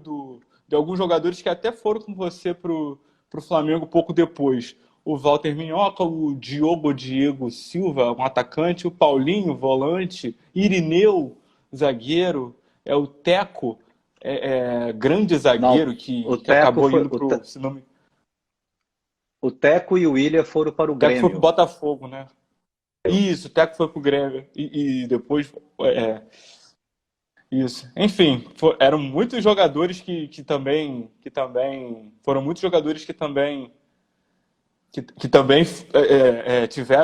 de alguns jogadores que até foram com você pro Flamengo pouco depois. O Walter Minhoca, o Diego Silva, um atacante, o Paulinho, volante, Irineu, zagueiro, o Teco, grande Não, zagueiro o que Teco acabou foi indo se não me o Teco e o William foram para o o Teco foi pro Grêmio. Botafogo, né? Isso, o Teco foi pro Grêmio. E depois. Isso. Enfim, eram muitos jogadores que também. Foram muitos jogadores que também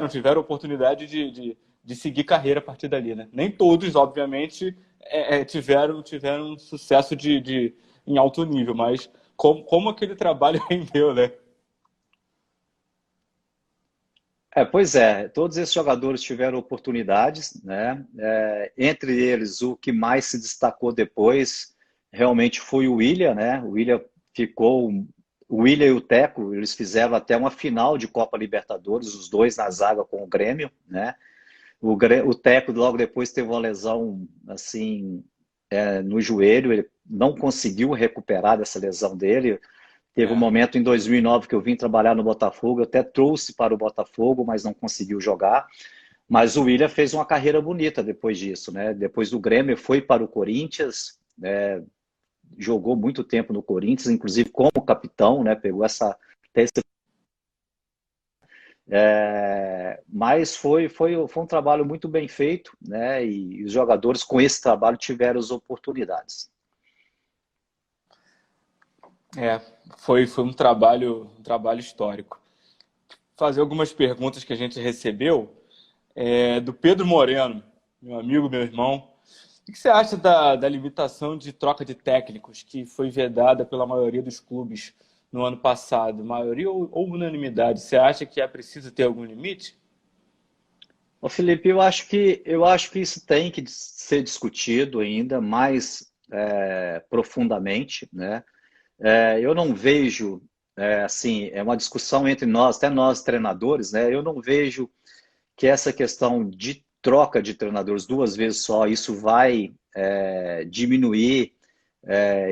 tiveram oportunidade de seguir carreira a partir dali, né? Nem todos, obviamente, tiveram sucesso em alto nível, mas como aquele trabalho rendeu, né? Pois é, todos esses jogadores tiveram oportunidades, né? Entre eles, o que mais se destacou depois realmente foi o William, né? O William e o Teco, eles fizeram até uma final de Copa Libertadores, os dois na zaga com o Grêmio, né? O Teco logo depois teve uma lesão assim no joelho, ele não conseguiu recuperar dessa lesão dele. Teve um É. momento em 2009 que eu vim trabalhar no Botafogo, eu até trouxe para o Botafogo, mas não conseguiu jogar. Mas o William fez uma carreira bonita depois disso, né? Depois do Grêmio foi para o Corinthians, né? Jogou muito tempo no Corinthians, inclusive como capitão, né? Pegou mas foi um trabalho muito bem feito, né? E os jogadores com esse trabalho tiveram as oportunidades. É, foi um trabalho histórico. Fazer algumas perguntas que a gente recebeu do Pedro Moreno, meu amigo, meu irmão. O que você acha da limitação de troca de técnicos que foi vedada pela maioria dos clubes no ano passado? Maioria ou unanimidade? Você acha que é preciso ter algum limite? Ô Felipe, eu acho que isso tem que ser discutido ainda mais profundamente, né? Eu não vejo, assim, é uma discussão entre nós, até nós treinadores, né? Eu não vejo que essa questão de troca de treinadores duas vezes só, isso vai diminuir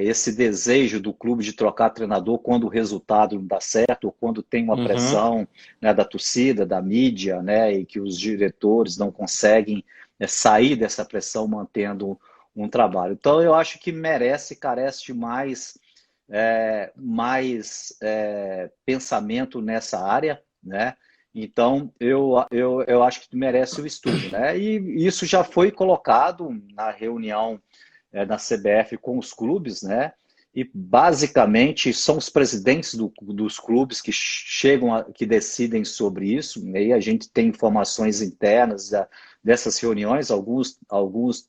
esse desejo do clube de trocar treinador quando o resultado não dá certo, ou quando tem uma Uhum. pressão, né, da torcida, da mídia, né, e que os diretores não conseguem sair dessa pressão mantendo um trabalho. Então, eu acho que carece de mais pensamento nessa área, né? Então, eu acho que merece o estudo, né? E isso já foi colocado na reunião na CBF com os clubes, né? E basicamente são os presidentes dos clubes que que decidem sobre isso, né? E a gente tem informações internas dessas reuniões, alguns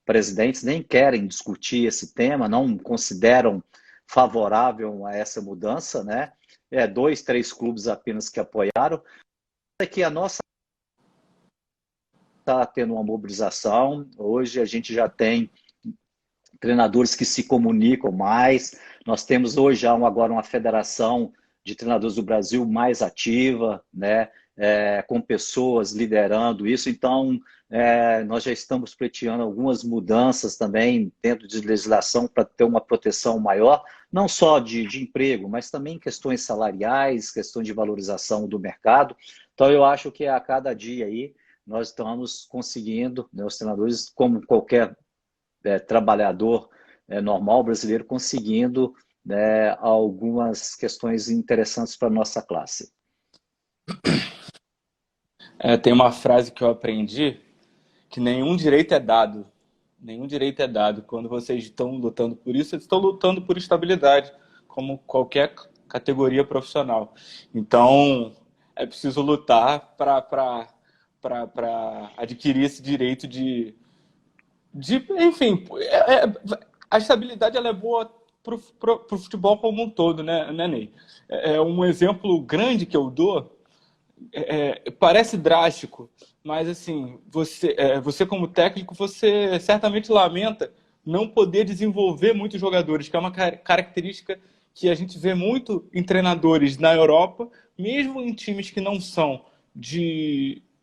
presidentes nem querem discutir esse tema, não consideram favorável a essa mudança, né? Dois, três clubes apenas que apoiaram. É que a nossa está tendo uma mobilização. Hoje a gente já tem treinadores que se comunicam mais. Nós temos hoje agora uma federação de treinadores do Brasil mais ativa, né? Com pessoas liderando isso. Então, nós já estamos pleiteando algumas mudanças também dentro de legislação para ter uma proteção maior, não só de emprego, mas também questões salariais, questões de valorização do mercado. Então, eu acho que a cada dia aí nós estamos conseguindo, né, os treinadores, como qualquer trabalhador normal brasileiro, conseguindo, né, algumas questões interessantes para a nossa classe. Tem uma frase que eu aprendi que nenhum direito é dado. Nenhum direito é dado. Quando vocês estão lutando por isso, vocês estão lutando por estabilidade, como qualquer categoria profissional. Então, é preciso lutar para adquirir esse direito enfim, a estabilidade ela é boa para o futebol como um todo, né, Ney? Um exemplo grande que eu dou, parece drástico, mas assim, você como técnico, você certamente lamenta não poder desenvolver muitos jogadores, que é uma característica que a gente vê muito em treinadores na Europa, mesmo em times que não são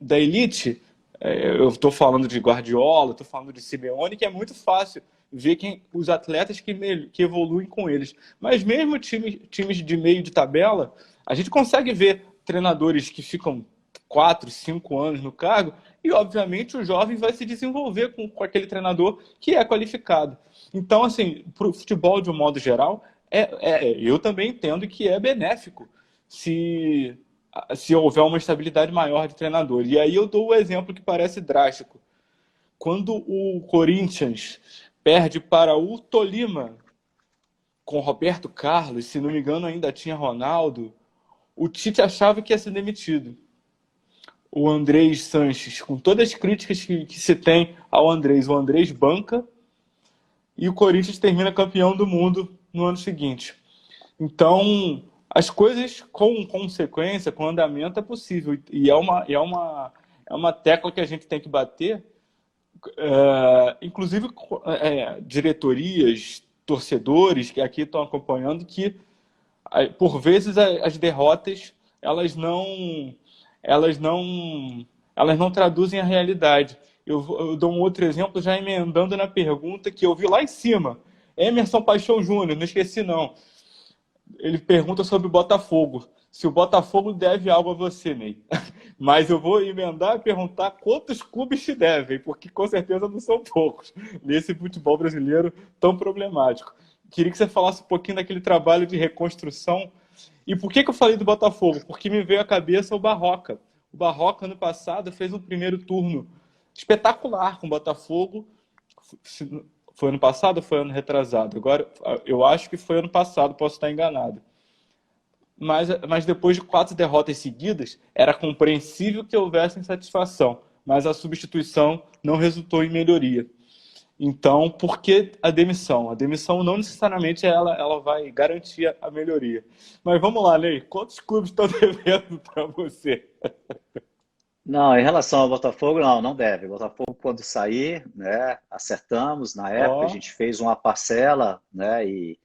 da elite. Eu estou falando de Guardiola, estou falando de Simeone, que é muito fácil ver os atletas que evoluem com eles. Mas mesmo times de meio de tabela, a gente consegue ver treinadores que ficam 4, 5 anos no cargo e, obviamente, o jovem vai se desenvolver com aquele treinador que é qualificado. Então, assim, para o futebol, de um modo geral, eu também entendo que é benéfico se houver uma estabilidade maior de treinador. E aí eu dou o exemplo que parece drástico. Quando o Corinthians perde para o Tolima, com Roberto Carlos, se não me engano ainda tinha Ronaldo, o Tite achava que ia ser demitido. O Andrés Sanches, com todas as críticas que se tem ao Andrés, o Andrés banca e o Corinthians termina campeão do mundo no ano seguinte. Então, as coisas com consequência, com andamento, é possível. E é uma tecla que a gente tem que bater, inclusive diretorias, torcedores que aqui estão acompanhando, que por vezes as derrotas elas não elas não traduzem a realidade. Eu dou um outro exemplo já emendando na pergunta que eu vi lá em cima. Emerson Paixão Júnior, não esqueci não. Ele pergunta sobre o Botafogo. Se o Botafogo deve algo a você, Ney. Mas eu vou emendar e perguntar quantos clubes te devem, porque com certeza não são poucos nesse futebol brasileiro tão problemático. Queria que você falasse um pouquinho daquele trabalho de reconstrução. E por que eu falei do Botafogo? Porque me veio à cabeça o Barroca. O Barroca, ano passado, fez um primeiro turno espetacular com o Botafogo. Foi ano passado ou foi ano retrasado? Agora, eu acho que foi ano passado, posso estar enganado. Mas depois de 4 derrotas seguidas, era compreensível que houvesse insatisfação, mas a substituição não resultou em melhoria. Então, por que a demissão? A demissão não necessariamente ela vai garantir a melhoria. Mas vamos lá, Ney. Quantos clubes estão devendo para você? Não, em relação ao Botafogo, não deve. O Botafogo, quando sair, né, acertamos na época, a Ó, gente fez uma parcela, né, e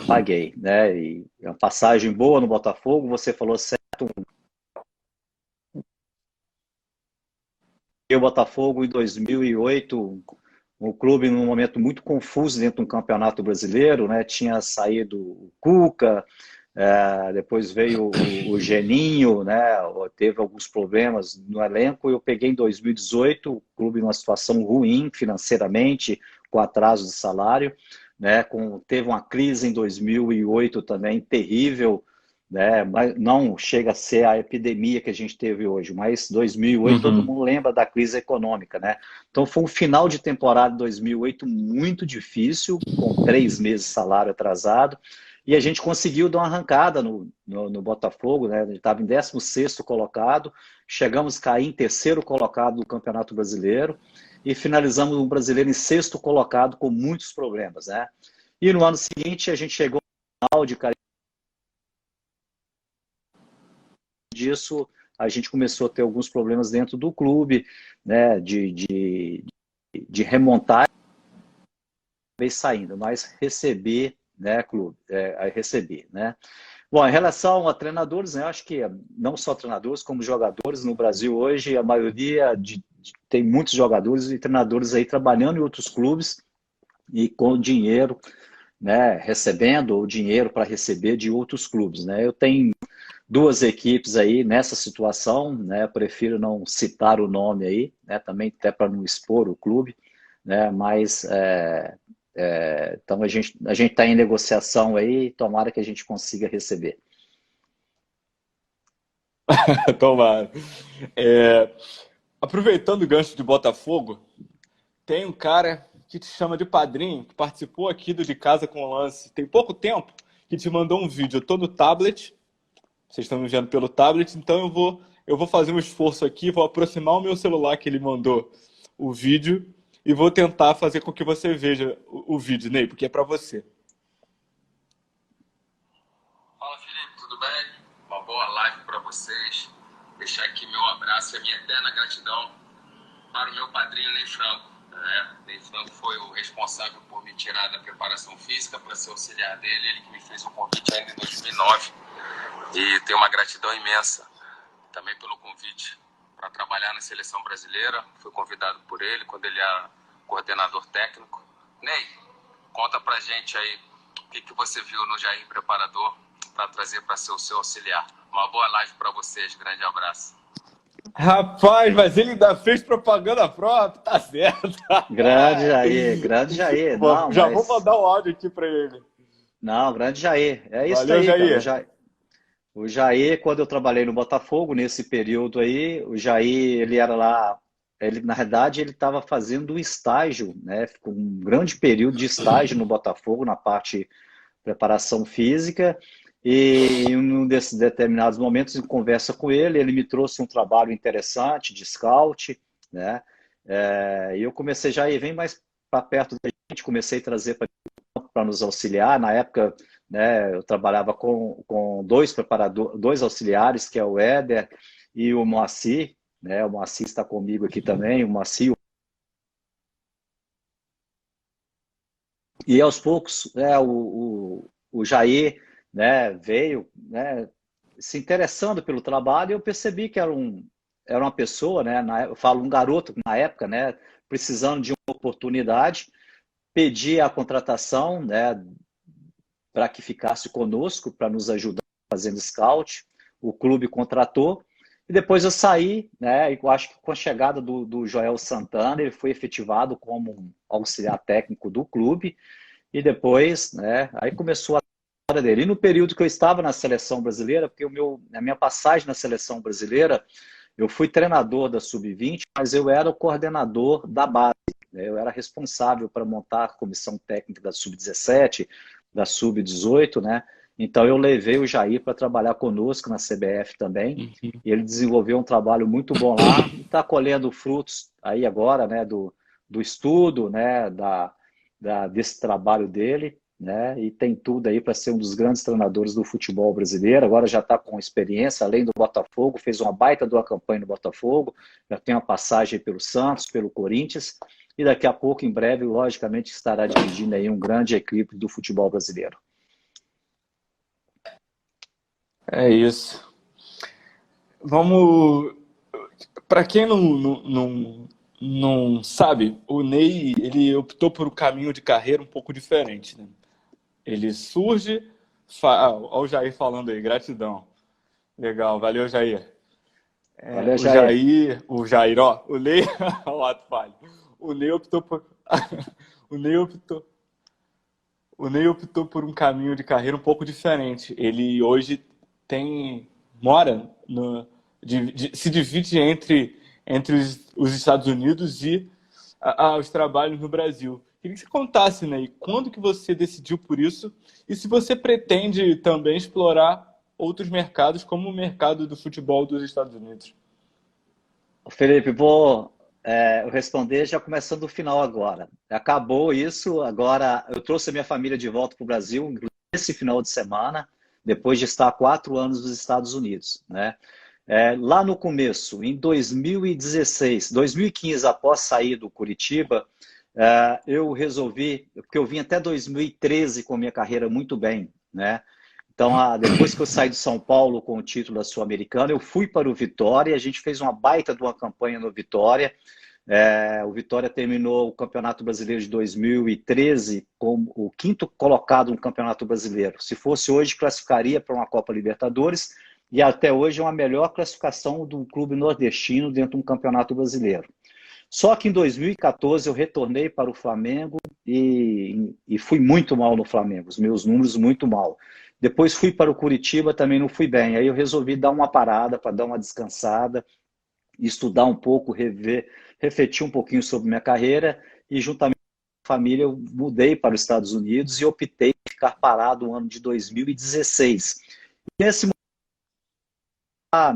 paguei, né, e uma passagem boa no Botafogo, você falou certo, o Botafogo em 2008, um clube num momento muito confuso dentro do Campeonato Brasileiro, né, tinha saído o Cuca, depois veio o Geninho, né? Teve alguns problemas no elenco. Eu peguei em 2018 o clube numa situação ruim financeiramente, com atraso de salário, né? Teve uma crise em 2008 também terrível, né? Mas não chega a ser a epidemia que a gente teve hoje, mas 2008 todo uhum. mundo lembra da crise econômica, né? Então foi um final de temporada de 2008 muito difícil, com 3 meses de salário atrasado. E a gente conseguiu dar uma arrancada no Botafogo, né? A gente estava em 16º colocado, chegamos a cair em 3º colocado do Campeonato Brasileiro e finalizamos o Brasileiro em 6º colocado com muitos problemas, né? E no ano seguinte a gente chegou ao final de disso, a gente começou a ter alguns problemas dentro do clube, né? De remontar e saindo, mas receber, né, clube, receber, né? Bom, em relação a treinadores, né, eu acho que não só treinadores, como jogadores no Brasil hoje, a maioria tem muitos jogadores e treinadores aí trabalhando em outros clubes e com dinheiro, né, recebendo o dinheiro para receber de outros clubes, né? Eu tenho duas equipes aí nessa situação, né? Prefiro não citar o nome aí, né? Também até para não expor o clube, né? Mas então a gente está em negociação aí, tomara que a gente consiga receber. Tomara. É, aproveitando o gancho de Botafogo, tem um cara que te chama de padrinho, que participou aqui do De Casa com o Lance tem pouco tempo, que te mandou um vídeo. Eu tô no tablet, vocês estão me vendo pelo tablet, então eu vou fazer um esforço aqui, vou aproximar o meu celular que ele mandou o vídeo e vou tentar fazer com que você veja o vídeo, Ney, porque é para você. Fala, Felipe, tudo bem? Uma boa live para vocês. Deixar aqui meu abraço e a minha eterna gratidão para o meu padrinho Ney Franco. Ney Franco foi o responsável por me tirar da preparação física para ser auxiliar dele. Ele que me fez o convite ainda em 2009. E tenho uma gratidão imensa também pelo convite para trabalhar na seleção brasileira. Fui convidado por ele quando ele era coordenador técnico. Ney, conta pra gente aí o que você viu no Jair Preparador para trazer para ser o seu auxiliar. Uma boa live para vocês, grande abraço. Rapaz, mas ele ainda fez propaganda própria, tá certo. Grande Jair, não, Já vou mas mandar o áudio aqui para ele. não, grande Jair, é isso Valeu, aí, cara. Jair. O Jair, quando eu trabalhei no Botafogo, nesse período aí, o Jair, ele era lá, ele, na verdade, ele estava fazendo um estágio, né? Ficou um grande período de estágio no Botafogo, na parte de preparação física, e em um desses determinados momentos, em conversa com ele me trouxe um trabalho interessante de scout, né? E eu comecei já, vem mais para perto da gente, comecei a trazer para nos auxiliar. Na época, né, eu trabalhava com dois preparadores, dois auxiliares, que é o Éder e o Moacir, né? O Moacir está comigo aqui também, o Moacir. E aos poucos, o Jair, né, veio, né, se interessando pelo trabalho, e eu percebi que era uma pessoa, né, eu falo um garoto na época, né, precisando de uma oportunidade, pedi a contratação, né, para que ficasse conosco, para nos ajudar fazendo scout. O clube contratou. E depois eu saí, né? E eu acho que com a chegada do Joel Santana, ele foi efetivado como um auxiliar técnico do clube. E depois, né? Aí começou a história dele. E no período que eu estava na seleção brasileira, porque a minha passagem na seleção brasileira, eu fui treinador da Sub-20, mas eu era o coordenador da base. Né? Eu era responsável para montar a comissão técnica da Sub-17, da Sub-18, né? Então eu levei o Jair para trabalhar conosco na CBF também. E ele desenvolveu um trabalho muito bom lá e está colhendo frutos aí agora, né? Do estudo, né? Desse trabalho dele, né? E tem tudo aí para ser um dos grandes treinadores do futebol brasileiro. Agora já está com experiência, além do Botafogo, fez uma baita de uma campanha no Botafogo, já tem uma passagem pelo Santos, pelo Corinthians, e daqui a pouco, em breve, logicamente, estará dirigindo aí um grande equipe do futebol brasileiro. É isso. Vamos. Para quem não sabe, o Ney ele optou por um caminho de carreira um pouco diferente, né? Ele surge. Olha o Jair falando aí, gratidão. Legal, valeu, Jair. Valeu, Jair. O Jair, ó, o Ney, o ato falho. O Ney optou por, o Ney optou, o Ney optou por um caminho de carreira um pouco diferente. Ele hoje mora se divide entre os Estados Unidos e os trabalhos no Brasil. Queria que você contasse, Ney, quando que você decidiu por isso e se você pretende também explorar outros mercados, como o mercado do futebol dos Estados Unidos. Felipe, vou responder já começando do final agora. Acabou isso, agora eu trouxe a minha família de volta para o Brasil esse final de semana, depois de estar 4 anos nos Estados Unidos, né? Lá no começo, em 2016, 2015, após sair do Curitiba, eu resolvi, porque eu vim até 2013 com a minha carreira muito bem, né? Então, depois que eu saí de São Paulo com o título da Sul-Americana, eu fui para o Vitória, a gente fez uma baita de uma campanha no Vitória. O Vitória terminou o Campeonato Brasileiro de 2013 como o quinto colocado no Campeonato Brasileiro. Se fosse hoje, classificaria para uma Copa Libertadores, e até hoje é uma melhor classificação do clube nordestino dentro de um Campeonato Brasileiro. Só que em 2014 eu retornei para o Flamengo e fui muito mal no Flamengo, os meus números muito mal. Depois fui para o Curitiba, também não fui bem. Aí eu resolvi dar uma parada para dar uma descansada, estudar um pouco, refletir um pouquinho sobre minha carreira e juntamente com a família eu mudei para os Estados Unidos e optei por ficar parado no ano de 2016. Nesse momento,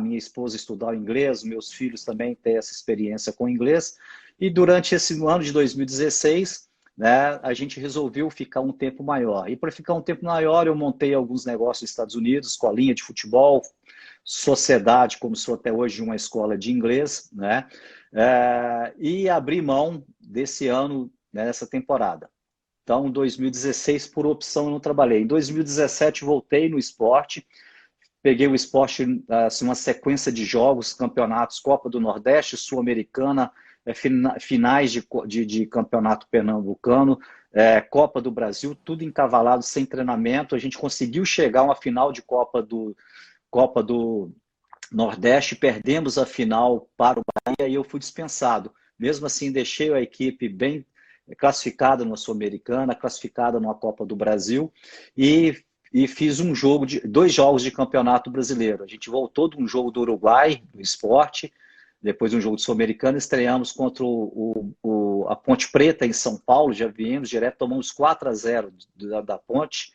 minha esposa estudar o inglês, meus filhos também têm essa experiência com o inglês, e durante esse ano de 2016, né, a gente resolveu ficar um tempo maior. E para ficar um tempo maior, eu montei alguns negócios nos Estados Unidos, escolinha de futebol, sociedade, como sou até hoje, de uma escola de inglês, né, e abri mão desse ano, né, nessa temporada. Então, em 2016, por opção, eu não trabalhei. Em 2017, voltei no esporte. Peguei o esporte, assim, uma sequência de jogos, campeonatos, Copa do Nordeste, Sul-Americana, finais de campeonato pernambucano, Copa do Brasil, tudo encavalado, sem treinamento. A gente conseguiu chegar a uma final de Copa do Nordeste, perdemos a final para o Bahia e eu fui dispensado. Mesmo assim, deixei a equipe bem classificada na Sul-Americana, classificada na Copa do Brasil e fiz dois jogos de campeonato brasileiro. A gente voltou de um jogo do Uruguai, do esporte, depois de um jogo de Sul-Americana, estreamos contra a Ponte Preta em São Paulo, já viemos direto, tomamos 4-0 da Ponte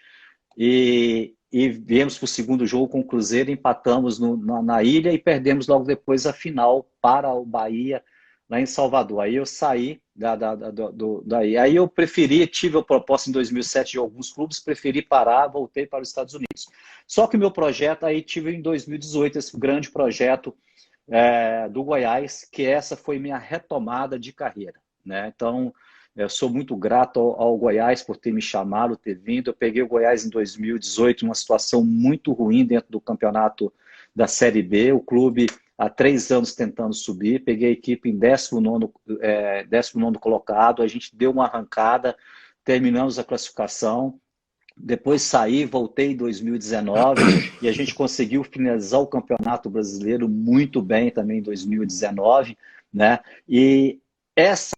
e viemos para o segundo jogo com o Cruzeiro, empatamos na ilha e perdemos logo depois a final para o Bahia, lá em Salvador. Aí eu saí daí. Aí eu tive a proposta em 2007 de alguns clubes, preferi parar, voltei para os Estados Unidos. Só que o meu projeto, aí tive em 2018 esse grande projeto do Goiás, que essa foi minha retomada de carreira, né? Então, eu sou muito grato ao Goiás por ter me chamado, ter vindo. Eu peguei o Goiás em 2018, numa situação muito ruim dentro do campeonato da Série B. O clube há 3 anos tentando subir, peguei a equipe em 19º colocado, a gente deu uma arrancada, terminamos a classificação, depois saí, voltei em 2019 e a gente conseguiu finalizar o Campeonato Brasileiro muito bem também em 2019, né? E essa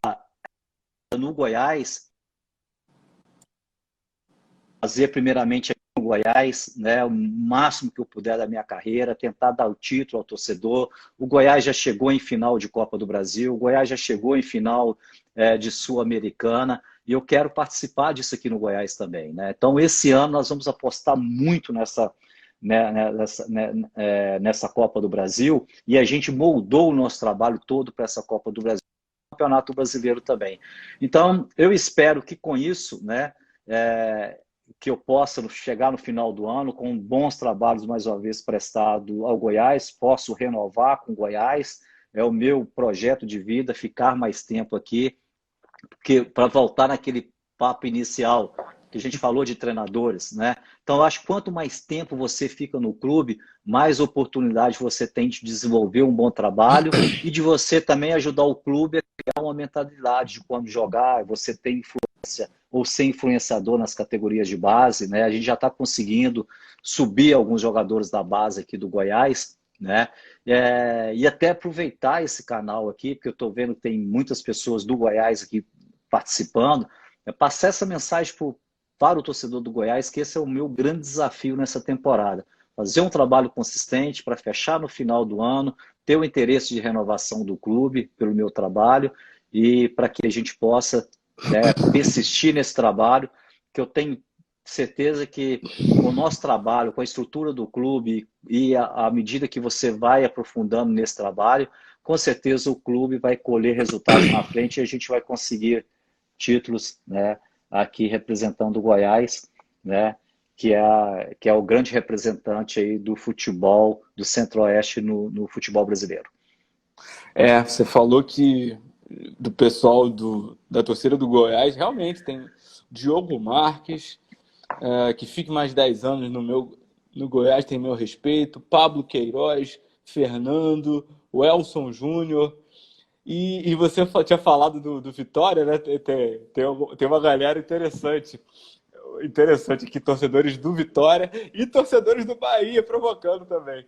no Goiás, fazer primeiramente aqui no Goiás, né, o máximo que eu puder da minha carreira, tentar dar o título ao torcedor. O Goiás já chegou em final de Copa do Brasil, o Goiás já chegou em final de Sul-Americana, e eu quero participar disso aqui no Goiás também, né? Então, esse ano nós vamos apostar muito nessa Copa do Brasil, e a gente moldou o nosso trabalho todo para essa Copa do Brasil, Campeonato Brasileiro também. Então, eu espero que com isso, né, que eu possa chegar no final do ano com bons trabalhos, mais uma vez, prestado ao Goiás, posso renovar com o Goiás, é o meu projeto de vida, ficar mais tempo aqui, porque para voltar naquele papo inicial, que a gente falou de treinadores, né? Então, eu acho que quanto mais tempo você fica no clube, mais oportunidade você tem de desenvolver um bom trabalho e de você também ajudar o clube a criar uma mentalidade de quando jogar, você tem influência ou ser influenciador nas categorias de base, né? A gente já está conseguindo subir alguns jogadores da base aqui do Goiás, né? E até aproveitar esse canal aqui, porque eu estou vendo que tem muitas pessoas do Goiás aqui participando, passar essa mensagem para o torcedor do Goiás, que esse é o meu grande desafio nessa temporada. Fazer um trabalho consistente para fechar no final do ano, ter o interesse de renovação do clube pelo meu trabalho e para que a gente possa, né, persistir nesse trabalho, que eu tenho certeza que com o nosso trabalho, com a estrutura do clube e à medida que você vai aprofundando nesse trabalho, com certeza o clube vai colher resultados na frente e a gente vai conseguir títulos, né, aqui representando o Goiás, né, que é o grande representante aí do futebol do Centro-Oeste no futebol brasileiro. Você falou que do pessoal da torcida do Goiás, realmente tem Diogo Marques, que fique mais 10 anos no Goiás tem meu respeito, Pablo Queiroz, Fernando, o Elson Júnior. E você tinha falado do Vitória, né? Tem uma galera interessante aqui, torcedores do Vitória e torcedores do Bahia provocando também.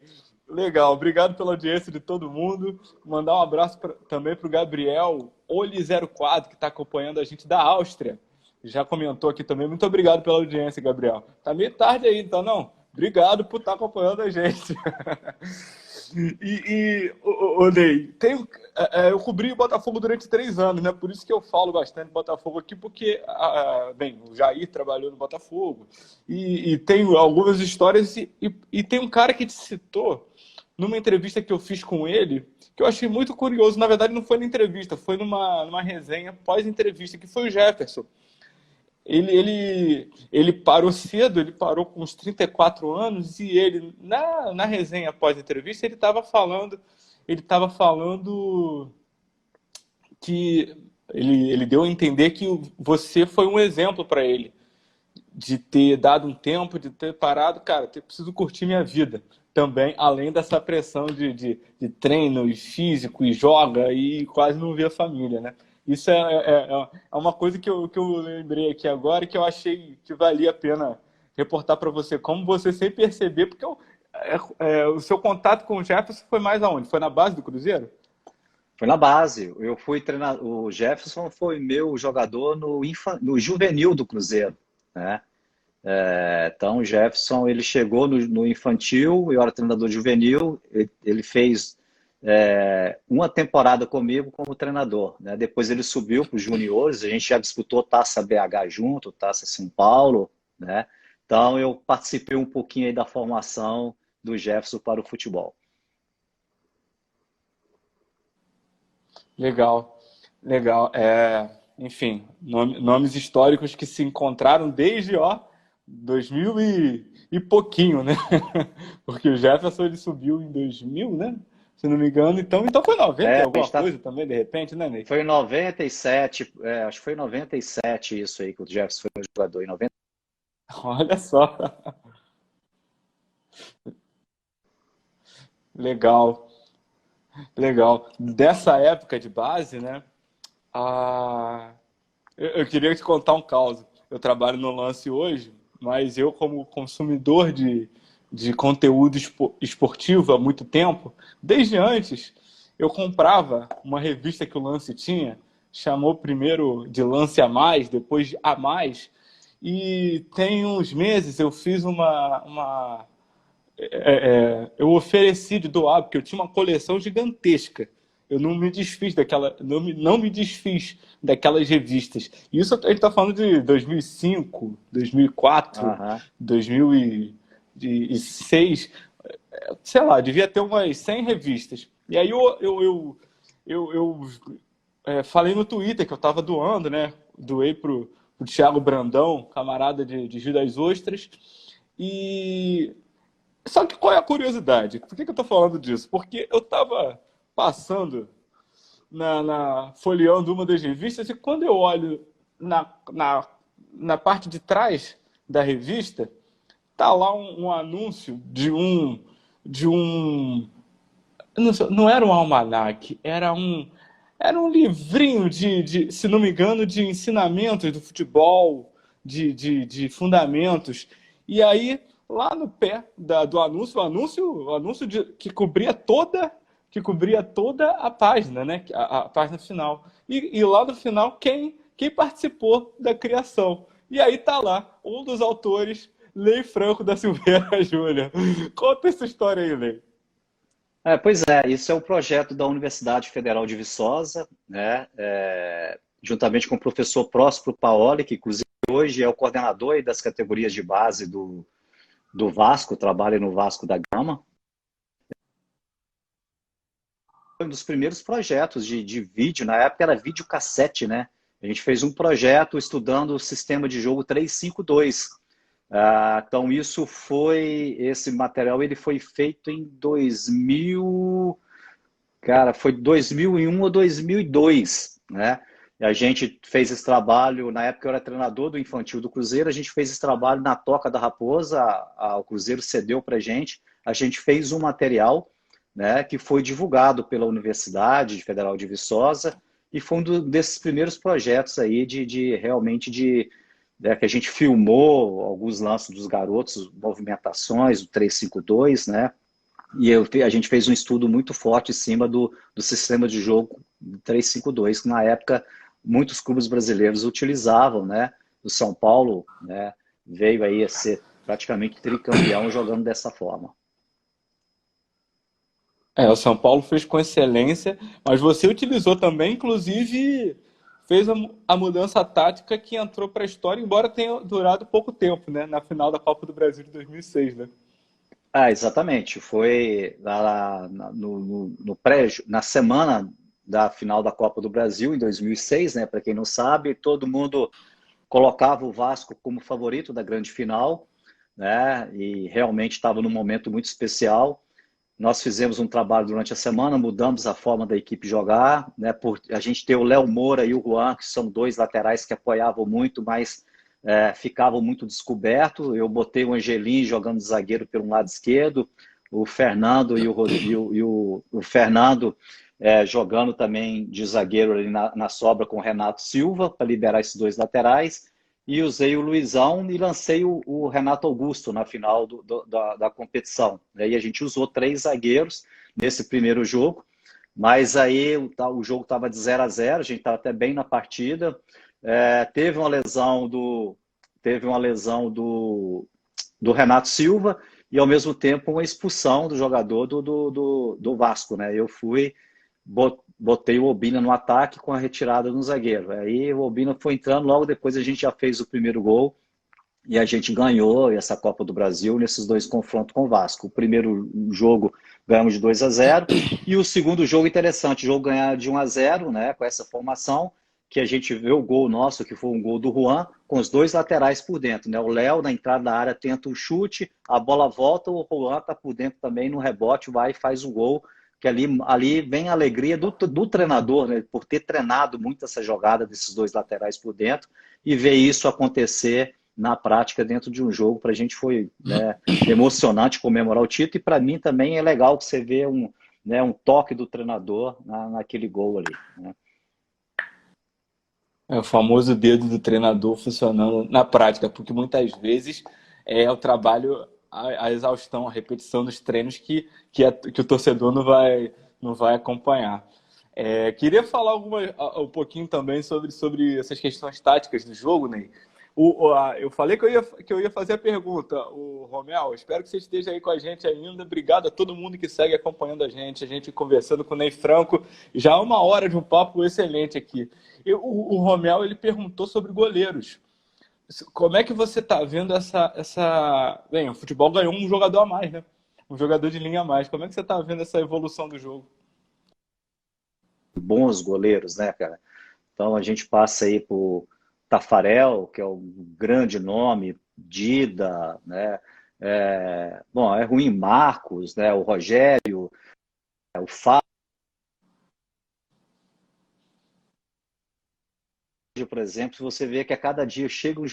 Legal, obrigado pela audiência de todo mundo. Mandar um abraço também para o Gabriel Oli04, que está acompanhando a gente da Áustria. Já comentou aqui também. Muito obrigado pela audiência, Gabriel. Tá meio tarde aí, então não? Obrigado por estar acompanhando a gente. Ney, eu cobri o Botafogo durante 3 anos, né? Por isso que eu falo bastante do Botafogo aqui, porque, bem, o Jair trabalhou no Botafogo e tem algumas histórias e tem um cara que te citou numa entrevista que eu fiz com ele, que eu achei muito curioso. Na verdade, não foi na entrevista, foi numa resenha pós-entrevista, que foi o Jefferson. Ele parou cedo, ele parou com uns 34 anos e ele, na resenha após a entrevista, ele estava falando que ele deu a entender que você foi um exemplo para ele, de ter dado um tempo, de ter parado, cara, eu preciso curtir minha vida também, além dessa pressão de treino e físico e joga e quase não vê a família, né? Isso é uma coisa que eu lembrei aqui agora e que eu achei que valia a pena reportar para você, como você sem perceber, porque o seu contato com o Jefferson foi mais aonde? Foi na base do Cruzeiro? Foi na base. Eu fui treinar. O Jefferson foi meu jogador no juvenil do Cruzeiro, né? Então, o Jefferson, ele chegou no infantil, eu era treinador juvenil, ele fez uma temporada comigo como treinador, né? Depois ele subiu para os juniores, a gente já disputou Taça BH junto, Taça São Paulo, né? Então, eu participei um pouquinho aí da formação do Jefferson para o futebol. Legal, legal. Enfim, nomes históricos que se encontraram desde 2000 e pouquinho, né? Porque o Jefferson ele subiu em 2000, né? Se não me engano. Então foi 90 e alguma coisa também, de repente, né, Ney? Foi em 97, acho que foi em 97 isso aí que o Jefferson foi jogador, em 90. Olha só. Legal, legal. Dessa época de base, né? Eu queria te contar um caso. Eu trabalho no Lance hoje, mas eu, como consumidor de conteúdo esportivo há muito tempo, desde antes, eu comprava uma revista que o Lance tinha, chamou primeiro de Lance a Mais, depois de A Mais, e tem uns meses eu fiz eu ofereci de doar, porque eu tinha uma coleção gigantesca. Eu não me desfiz não me desfiz daquelas revistas. Isso a gente está falando de 2005, 2004, 2006, sei lá, devia ter umas 100 revistas. E aí eu falei no Twitter que eu estava doando, né? Doei pro Thiago Brandão, camarada de Rio das Ostras. E só que qual é a curiosidade? Por que eu estou falando disso? Porque eu estava passando folheando uma das revistas e quando eu olho na parte de trás da revista, tá lá um anúncio de um não era um almanaque, era um livrinho se não me engano, de ensinamentos do futebol, de fundamentos. E aí, lá no pé do anúncio, o anúncio que cobria toda a página, né? A página final. E lá no final, quem participou da criação. E aí tá lá, um dos autores, Lei Franco da Silveira Júnior. Conta essa história aí, Lei. Pois é, isso é um projeto da Universidade Federal de Viçosa, né? Juntamente com o professor Próspero Paoli, que inclusive hoje é o coordenador aí das categorias de base do Vasco, trabalha no Vasco da Gama. Foi um dos primeiros projetos de vídeo, na época era videocassete, né? A gente fez um projeto estudando o sistema de jogo 352. Então esse material ele foi feito em 2000, cara, foi 2001 ou 2002, né? E a gente fez esse trabalho, na época eu era treinador do infantil do Cruzeiro, a gente fez esse trabalho na Toca da Raposa, o Cruzeiro cedeu para a gente fez um material, né, que foi divulgado pela Universidade Federal de Viçosa, e foi um desses primeiros projetos aí realmente né, que a gente filmou alguns lances dos garotos, movimentações, o 3-5-2, né, e a gente fez um estudo muito forte em cima do sistema de jogo 3-5-2, que na época muitos clubes brasileiros utilizavam, né? O São Paulo, né, veio aí a ser praticamente tricampeão jogando dessa forma. O São Paulo fez com excelência, mas você utilizou também, inclusive, fez a mudança tática que entrou para a história, embora tenha durado pouco tempo, né? Na final da Copa do Brasil de 2006, né? Exatamente. Foi na semana da final da Copa do Brasil, em 2006, né? Para quem não sabe, todo mundo colocava o Vasco como favorito da grande final, né? E realmente estava num momento muito especial. Nós fizemos um trabalho durante a semana, mudamos a forma da equipe jogar, né? A gente ter o Léo Moura e o Juan, que são dois laterais que apoiavam muito, mas ficavam muito descobertos. Eu botei o Angelim jogando de zagueiro pelo lado esquerdo, o Fernando o Fernando jogando também de zagueiro ali na sobra com o Renato Silva, para liberar esses dois laterais. E usei o Luizão e lancei o Renato Augusto na final da competição. Aí a gente usou 3 zagueiros nesse primeiro jogo, mas aí o jogo estava de 0-0, a gente estava até bem na partida. Teve uma lesão do Renato Silva e, ao mesmo tempo, uma expulsão do jogador do Vasco, né? Eu botei o Obina no ataque com a retirada no zagueiro. Aí o Obina foi entrando, logo depois a gente já fez o primeiro gol e a gente ganhou essa Copa do Brasil nesses 2 confrontos com o Vasco. O primeiro jogo ganhamos de 2-0 e o segundo jogo interessante, o jogo ganhar de 1-0, né, com essa formação, que a gente vê o gol nosso, que foi um gol do Juan, com os 2 laterais por dentro, né? O Léo, na entrada da área, tenta o chute, a bola volta, o Juan tá por dentro também, no rebote, vai e faz o gol, que ali vem a alegria do treinador, né, por ter treinado muito essa jogada desses 2 laterais por dentro e ver isso acontecer na prática dentro de um jogo. Para a gente foi, né, emocionante comemorar o título, e para mim também é legal que você vê um toque do treinador naquele gol ali, né? É o famoso dedo do treinador funcionando na prática, porque muitas vezes é o trabalho, a exaustão, a repetição dos treinos que o torcedor não vai acompanhar. Queria falar um pouquinho também sobre essas questões táticas do jogo, Ney. Eu falei que eu ia fazer a pergunta, o Romel. Espero que você esteja aí com a gente ainda. Obrigado a todo mundo que segue acompanhando a gente conversando com o Ney Franco. Já 1 hora de um papo excelente aqui. O Romel, ele perguntou sobre goleiros. Como é que você está vendo essa... Bem, o futebol ganhou um jogador a mais, né? Um jogador de linha a mais. Como é que você está vendo essa evolução do jogo? Bons goleiros, né, cara? Então a gente passa aí por Tafarel, que é um grande nome, Dida, né? Bom, é ruim Marcos, né? O Rogério, o Fábio, por exemplo, você vê que a cada dia chegam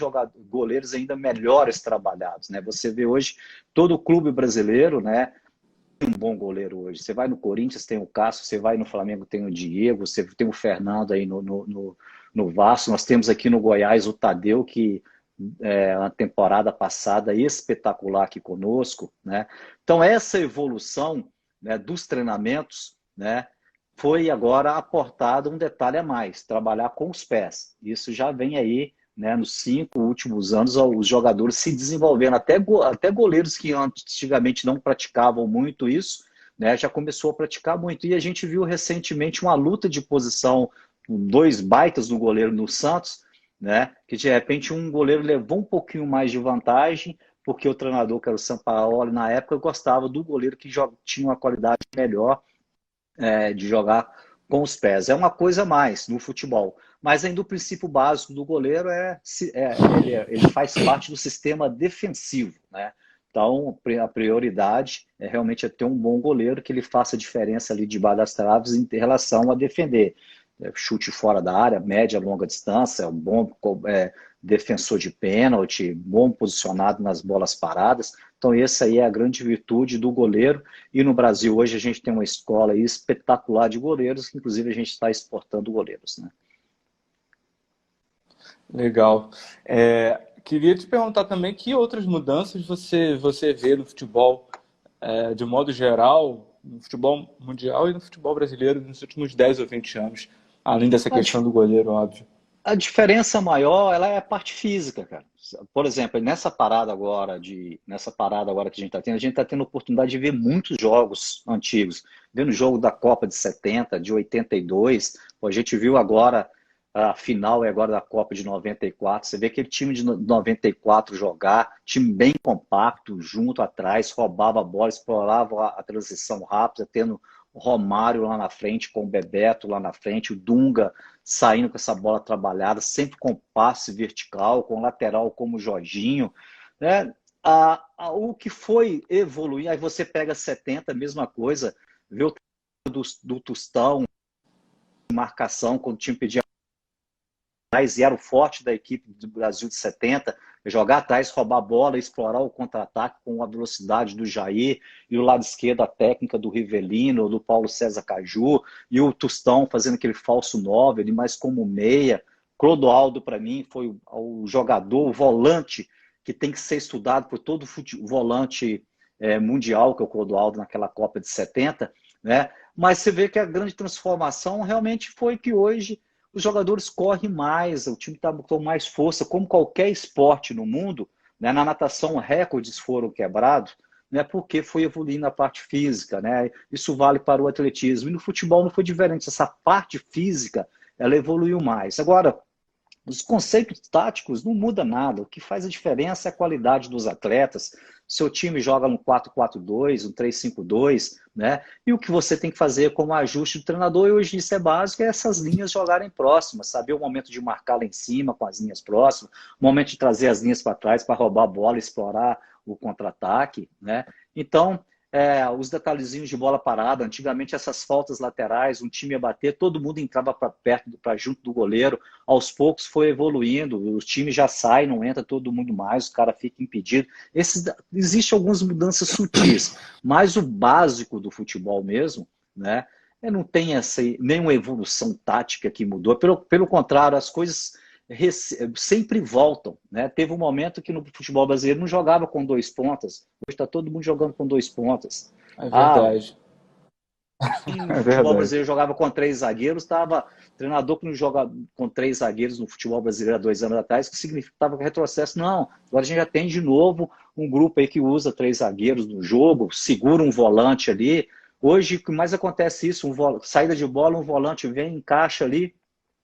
goleiros ainda melhores trabalhados, né? Você vê hoje todo o clube brasileiro, né? Um bom goleiro hoje. Você vai no Corinthians, tem o Cássio, você vai no Flamengo, tem o Diego, você tem o Fernando aí no Vasco. Nós temos aqui no Goiás o Tadeu, que na temporada passada espetacular aqui conosco, né? Então essa evolução, né, dos treinamentos, né, foi agora aportado um detalhe a mais, trabalhar com os pés. Isso já vem aí, né, nos 5 últimos anos, os jogadores se desenvolvendo, até goleiros que antigamente não praticavam muito isso, né, já começou a praticar muito. E a gente viu recentemente uma luta de posição, 2 baitas do goleiro no Santos, né, que de repente um goleiro levou um pouquinho mais de vantagem, porque o treinador, que era o Sampaoli na época, gostava do goleiro que tinha uma qualidade melhor de jogar com os pés. É uma coisa a mais no futebol. Mas ainda o princípio básico do goleiro ele faz parte do sistema defensivo, né? Então, a prioridade realmente ter um bom goleiro, que ele faça diferença ali debaixo das traves em relação a defender. chute fora da área, média, longa distância, um bom defensor de pênalti, bom posicionado nas bolas paradas. Então, essa aí é a grande virtude do goleiro. E no Brasil, hoje, a gente tem uma escola aí espetacular de goleiros, que inclusive a gente está exportando goleiros, né? Legal. Queria te perguntar também que outras mudanças você vê no futebol, de modo geral, no futebol mundial e no futebol brasileiro nos últimos 10 ou 20 anos, além dessa A, questão do goleiro, óbvio. a diferença maior, ela é a parte física, cara. Por exemplo, nessa parada agora que a gente está tendo a oportunidade de ver muitos jogos antigos. Vendo o jogo da Copa de 70, de 82, a gente viu agora a final é agora da Copa de 94. Você vê aquele time de 94 jogar, time bem compacto, junto atrás, roubava a bola, explorava a transição rápida, tendo o Romário lá na frente, com o Bebeto lá na frente, o Dunga saindo com essa bola trabalhada, sempre com passe vertical, com lateral como o Jorginho, né? O que foi evoluir, aí você pega 70, mesma coisa, vê o do Tostão, marcação, quando o time pedia mais, e era o forte da equipe do Brasil de 70, jogar atrás, roubar a bola, explorar o contra-ataque com a velocidade do Jair, e o lado esquerdo a técnica do Rivelino, do Paulo César Caju, e o Tostão fazendo aquele falso 9, ele mais como meia. Clodoaldo, para mim, foi o jogador, o volante, que tem que ser estudado por todo volante mundial, que é o Clodoaldo naquela Copa de 70, né? Mas você vê que a grande transformação realmente foi que hoje os jogadores correm mais, o time está com mais força, como qualquer esporte no mundo, né? Na natação recordes foram quebrados, né? Porque foi evoluindo a parte física, né? Isso vale para o atletismo. E no futebol não foi diferente, essa parte física ela evoluiu mais. Agora, os conceitos táticos não muda nada. O que faz a diferença é a qualidade dos atletas. Seu time joga no 4-4-2, um 3-5-2, né? E o que você tem que fazer como ajuste do treinador, e hoje isso é básico, é essas linhas jogarem próximas, saber o momento de marcar lá em cima com as linhas próximas, o momento de trazer as linhas para trás para roubar a bola, explorar o contra-ataque, né? Então, os detalhezinhos de bola parada, antigamente essas faltas laterais, um time ia bater, todo mundo entrava para perto, para junto do goleiro, aos poucos foi evoluindo, o time já sai, não entra todo mundo mais, o cara fica impedido. Existem algumas mudanças sutis, mas o básico do futebol mesmo, né, não tem nenhuma evolução tática que mudou, pelo contrário, as coisas sempre voltam, né? Teve um momento que no futebol brasileiro não jogava com 2 pontas, hoje está todo mundo jogando com 2 pontas. É verdade. No É futebol verdade. brasileiro jogava com 3 zagueiros, treinador que não joga com 3 zagueiros no futebol brasileiro há 2 anos atrás, que significava retrocesso. Não, agora a gente já tem de novo um grupo aí que usa 3 zagueiros no jogo, segura um volante ali. Hoje o que mais acontece é isso, saída de bola, um volante vem, encaixa ali,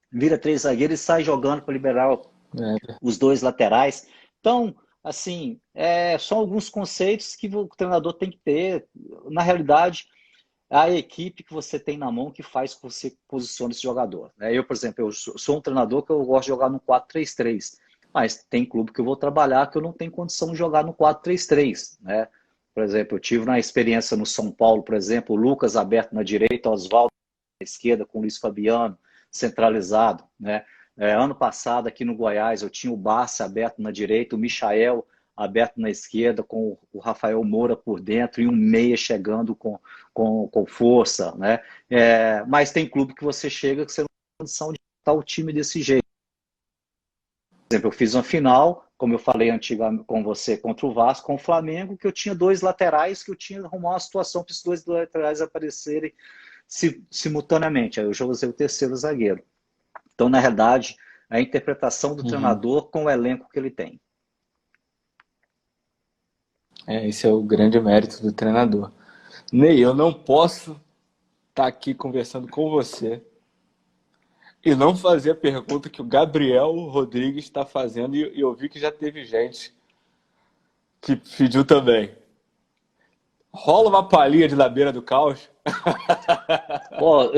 vira 3 zagueiros e sai jogando para liberar É. os 2 laterais. Então, assim, são alguns conceitos que o treinador tem que ter. Na realidade, a equipe que você tem na mão que faz que você posicione esse jogador. Eu, por exemplo, eu sou um treinador que eu gosto de jogar no 4-3-3, mas tem clube que eu vou trabalhar que eu não tenho condição de jogar no 4-3-3, né? Por exemplo, eu tive na experiência no São Paulo, por exemplo, o Lucas aberto na direita, Oswaldo na esquerda, com o Luiz Fabiano centralizado, né? Ano passado, aqui no Goiás, eu tinha o Barça aberto na direita, o Michael aberto na esquerda, com o Rafael Moura por dentro e um meia chegando com força, né? Mas tem clube que você chega que você não tem condição de botar o time desse jeito. Por exemplo, eu fiz uma final, como eu falei antigamente com você, contra o Vasco, com o Flamengo, que eu tinha 2 laterais, que eu tinha que arrumar uma situação para esses 2 laterais aparecerem simultaneamente. Aí eu já usei o terceiro zagueiro. Então, na realidade, a interpretação do treinador com o elenco que ele tem. Esse é o grande mérito do treinador. Ney, eu não posso estar aqui conversando com você e não fazer a pergunta que o Gabriel Rodrigues está fazendo, e eu vi que já teve gente que pediu também. Rola uma palhinha de La Beira do Caos? Pô,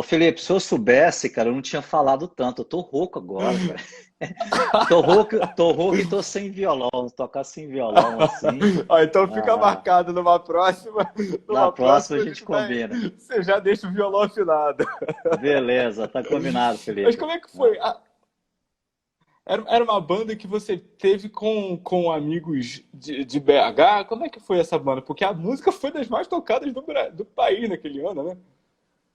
Felipe, se eu soubesse, cara, eu não tinha falado tanto. Eu tô rouco agora, cara. Tô rouco e tô sem violão. Tocar sem violão assim. Ó, então fica Ah, marcado numa próxima. na Numa próxima próxima a a gente gente vai. combina. Você já deixa o violão afinado. Beleza, tá combinado, Mas Felipe. como é que Ah, foi? Era uma banda que você teve com amigos de BH? Como é que foi essa banda? Porque a música foi das mais tocadas do país naquele ano, né?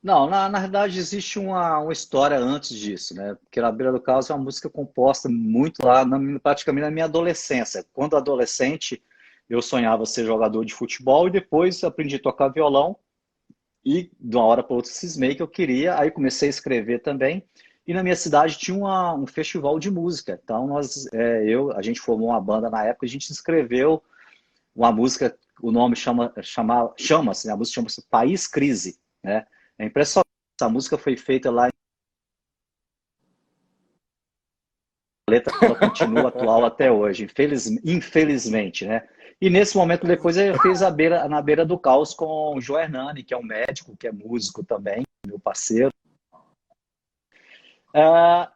não, na verdade existe uma história antes disso, né? Porque Na Beira do Caos é uma música composta muito lá, praticamente na minha adolescência. Quando adolescente, eu sonhava ser jogador de futebol e depois aprendi a tocar violão e de uma hora para outra cismei que eu queria, aí comecei a escrever também. E na minha cidade tinha um festival de música. Então a gente formou uma banda na época, a gente escreveu uma música, o nome chama-se, né? A música chama-se País Crise, né? É impressionante. Essa música foi feita lá, a letra ela continua atual até hoje, infelizmente, né? E nesse momento depois eu fiz Na Beira do Caos com o Joe Hernani, que é um médico, que é músico também, meu parceiro.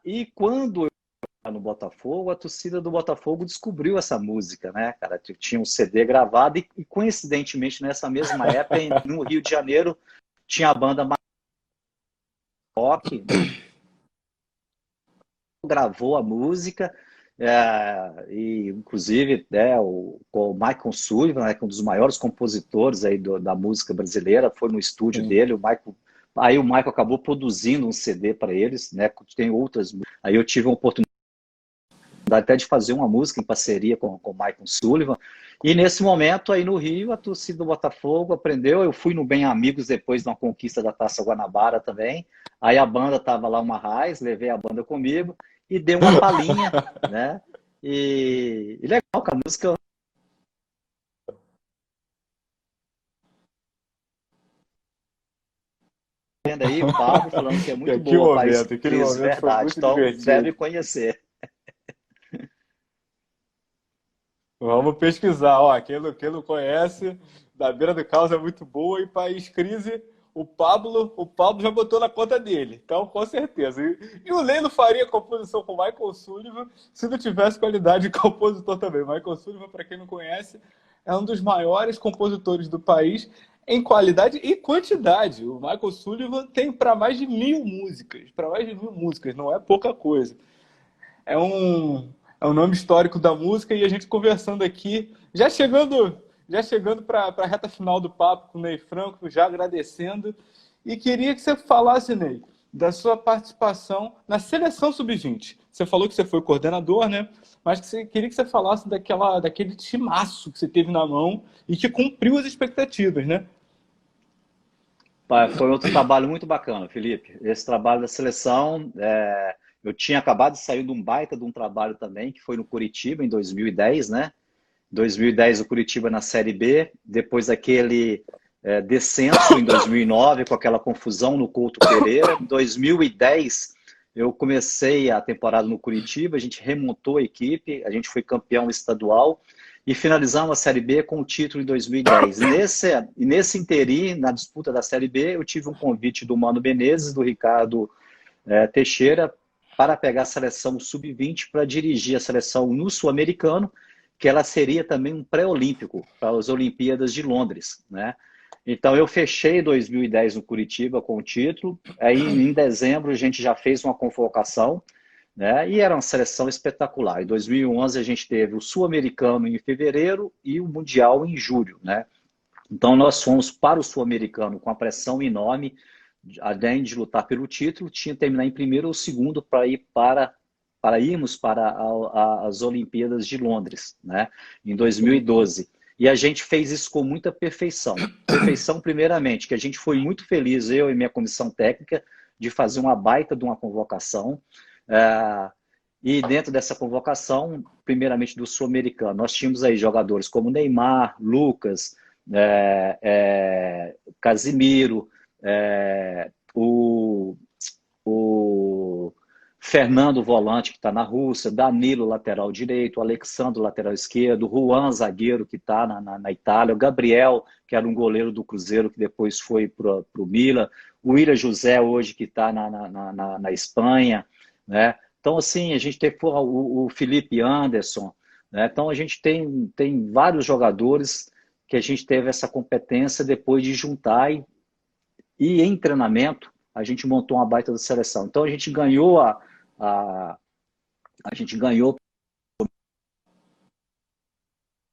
E quando eu estava no Botafogo, a torcida do Botafogo descobriu essa música, né, cara? Tinha um CD gravado e coincidentemente nessa mesma época, no Rio de Janeiro, tinha a banda Rock, gravou a música, e inclusive o Michael Sullivan, né, que é um dos maiores compositores aí da música brasileira, foi no estúdio Sim. dele, aí o Michael acabou produzindo um CD para eles, né, tem outras, aí eu tive a oportunidade até de fazer uma música em parceria com o Michael Sullivan, e nesse momento aí no Rio, a torcida do Botafogo aprendeu, eu fui no Bem Amigos depois de uma conquista da Taça Guanabara também, aí a banda tava lá, uma raiz, levei a banda comigo, e dei uma palhinha, né, e legal, que a música vendo aí, o Pablo falando que é muito Que boa, País momento, aquele Cris, momento foi verdade, muito então deve divertido. conhecer. Vamos pesquisar, ó. Quem não conhece, Da Beira do Caos é muito boa e País Crise, o Pablo já botou na conta dele. Então, com certeza. E o Lei não faria composição com o Michael Sullivan se não tivesse qualidade de compositor também. Michael Sullivan, para quem não conhece, é um dos maiores compositores do país em qualidade e quantidade. O Michael Sullivan tem para mais de 1.000 músicas. Para mais de 1.000 músicas, não é pouca coisa. É um, é um nome histórico da música e a gente conversando aqui, já chegando para a reta final do papo com o Ney Franco, já agradecendo. E queria que você falasse, Ney, da sua participação na seleção sub-20. Você falou que você foi coordenador, né? Mas queria que você falasse daquele timaço que você teve na mão e que cumpriu as expectativas, né? Foi outro trabalho muito bacana, Felipe. Esse trabalho da seleção, eu tinha acabado de sair de um baita de um trabalho também, que foi no Curitiba, em 2010, né? 2010 o Curitiba na Série B, depois daquele descenso em 2009, com aquela confusão no Couto Pereira. Em 2010 eu comecei a temporada no Curitiba, a gente remontou a equipe, a gente foi campeão estadual e finalizamos a Série B com o título em 2010. E nesse interim, na disputa da Série B, eu tive um convite do Mano Menezes, do Ricardo Teixeira, para pegar a seleção sub-20 para dirigir a seleção no Sul-Americano, que ela seria também um pré-olímpico para as Olimpíadas de Londres, né? Então eu fechei 2010 no Curitiba com o título, aí em dezembro a gente já fez uma convocação, né? E era uma seleção espetacular. Em 2011 a gente teve o Sul-Americano em fevereiro e o Mundial em julho, né? Então nós fomos para o Sul-Americano com a pressão enorme, além de lutar pelo título, tinha que terminar em primeiro ou segundo para irmos para as Olimpíadas de Londres, né, em 2012. E a gente fez isso com muita perfeição. Perfeição, primeiramente, que a gente foi muito feliz, eu e minha comissão técnica, de fazer uma baita de uma convocação. E dentro dessa convocação, primeiramente do Sul-Americano, nós tínhamos aí jogadores como Neymar, Lucas, Casimiro, o Fernando, volante, que está na Rússia, Danilo, lateral direito, Alexandre, lateral esquerdo, Juan, zagueiro, que está na Itália, o Gabriel, que era um goleiro do Cruzeiro, que depois foi para o Milan, o William José, hoje, que está na Espanha, né? Então, assim, a gente tem o Felipe Anderson, né? Então, a gente tem vários jogadores que a gente teve essa competência depois de juntar e em treinamento a gente montou uma baita da seleção. Então, a, a gente ganhou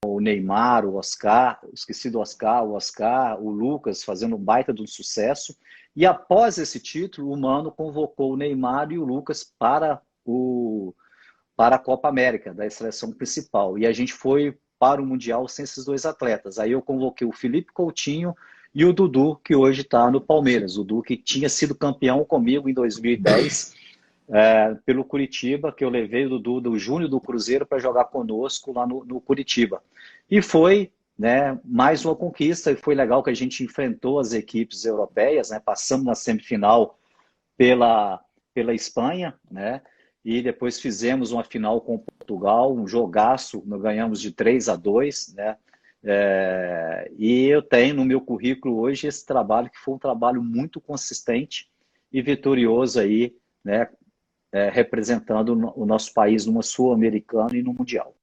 o Neymar, o Oscar, esqueci do Oscar, o Lucas fazendo um baita de um sucesso. E após esse título, o Mano convocou o Neymar e o Lucas para a Copa América, da seleção principal. E a gente foi para o Mundial sem esses dois atletas. Aí eu convoquei o Felipe Coutinho e o Dudu, que hoje está no Palmeiras. O Dudu, que tinha sido campeão comigo em 2010, pelo Curitiba, que eu levei o Dudu do Júnior do Cruzeiro para jogar conosco lá no Curitiba. E foi, né, mais uma conquista, e foi legal que a gente enfrentou as equipes europeias, né, passamos na semifinal pela Espanha, né, e depois fizemos uma final com Portugal, um jogaço, nós ganhamos de 3-2, né, e eu tenho no meu currículo hoje esse trabalho, que foi um trabalho muito consistente e vitorioso aí, né, representando o nosso país numa Sul-Americana e no Mundial.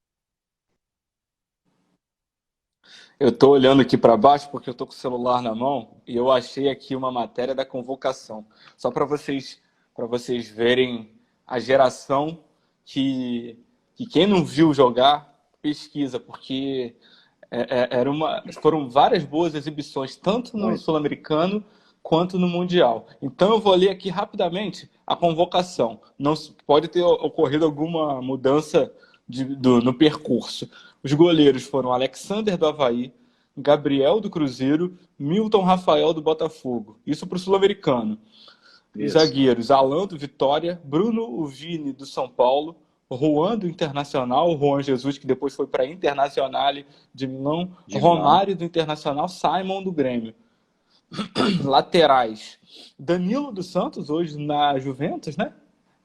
Eu estou olhando aqui para baixo porque eu estou com o celular na mão e eu achei aqui uma matéria da convocação. Só para vocês verem a geração que quem não viu jogar, pesquisa, porque foram várias boas exibições, tanto no Sul-Americano quanto no Mundial. Então eu vou ler aqui rapidamente a convocação. Não pode ter ocorrido alguma mudança no percurso. Os goleiros foram Alexander do Avaí, Gabriel do Cruzeiro, Milton Rafael do Botafogo. Isso para o Sul-Americano. Os zagueiros, Alan do Vitória, Bruno Uvini do São Paulo, Juan do Internacional, Juan Jesus, que depois foi para a Internazionale de Milão, Romário do Internacional, Simon do Grêmio. Laterais, Danilo dos Santos, hoje na Juventus, né?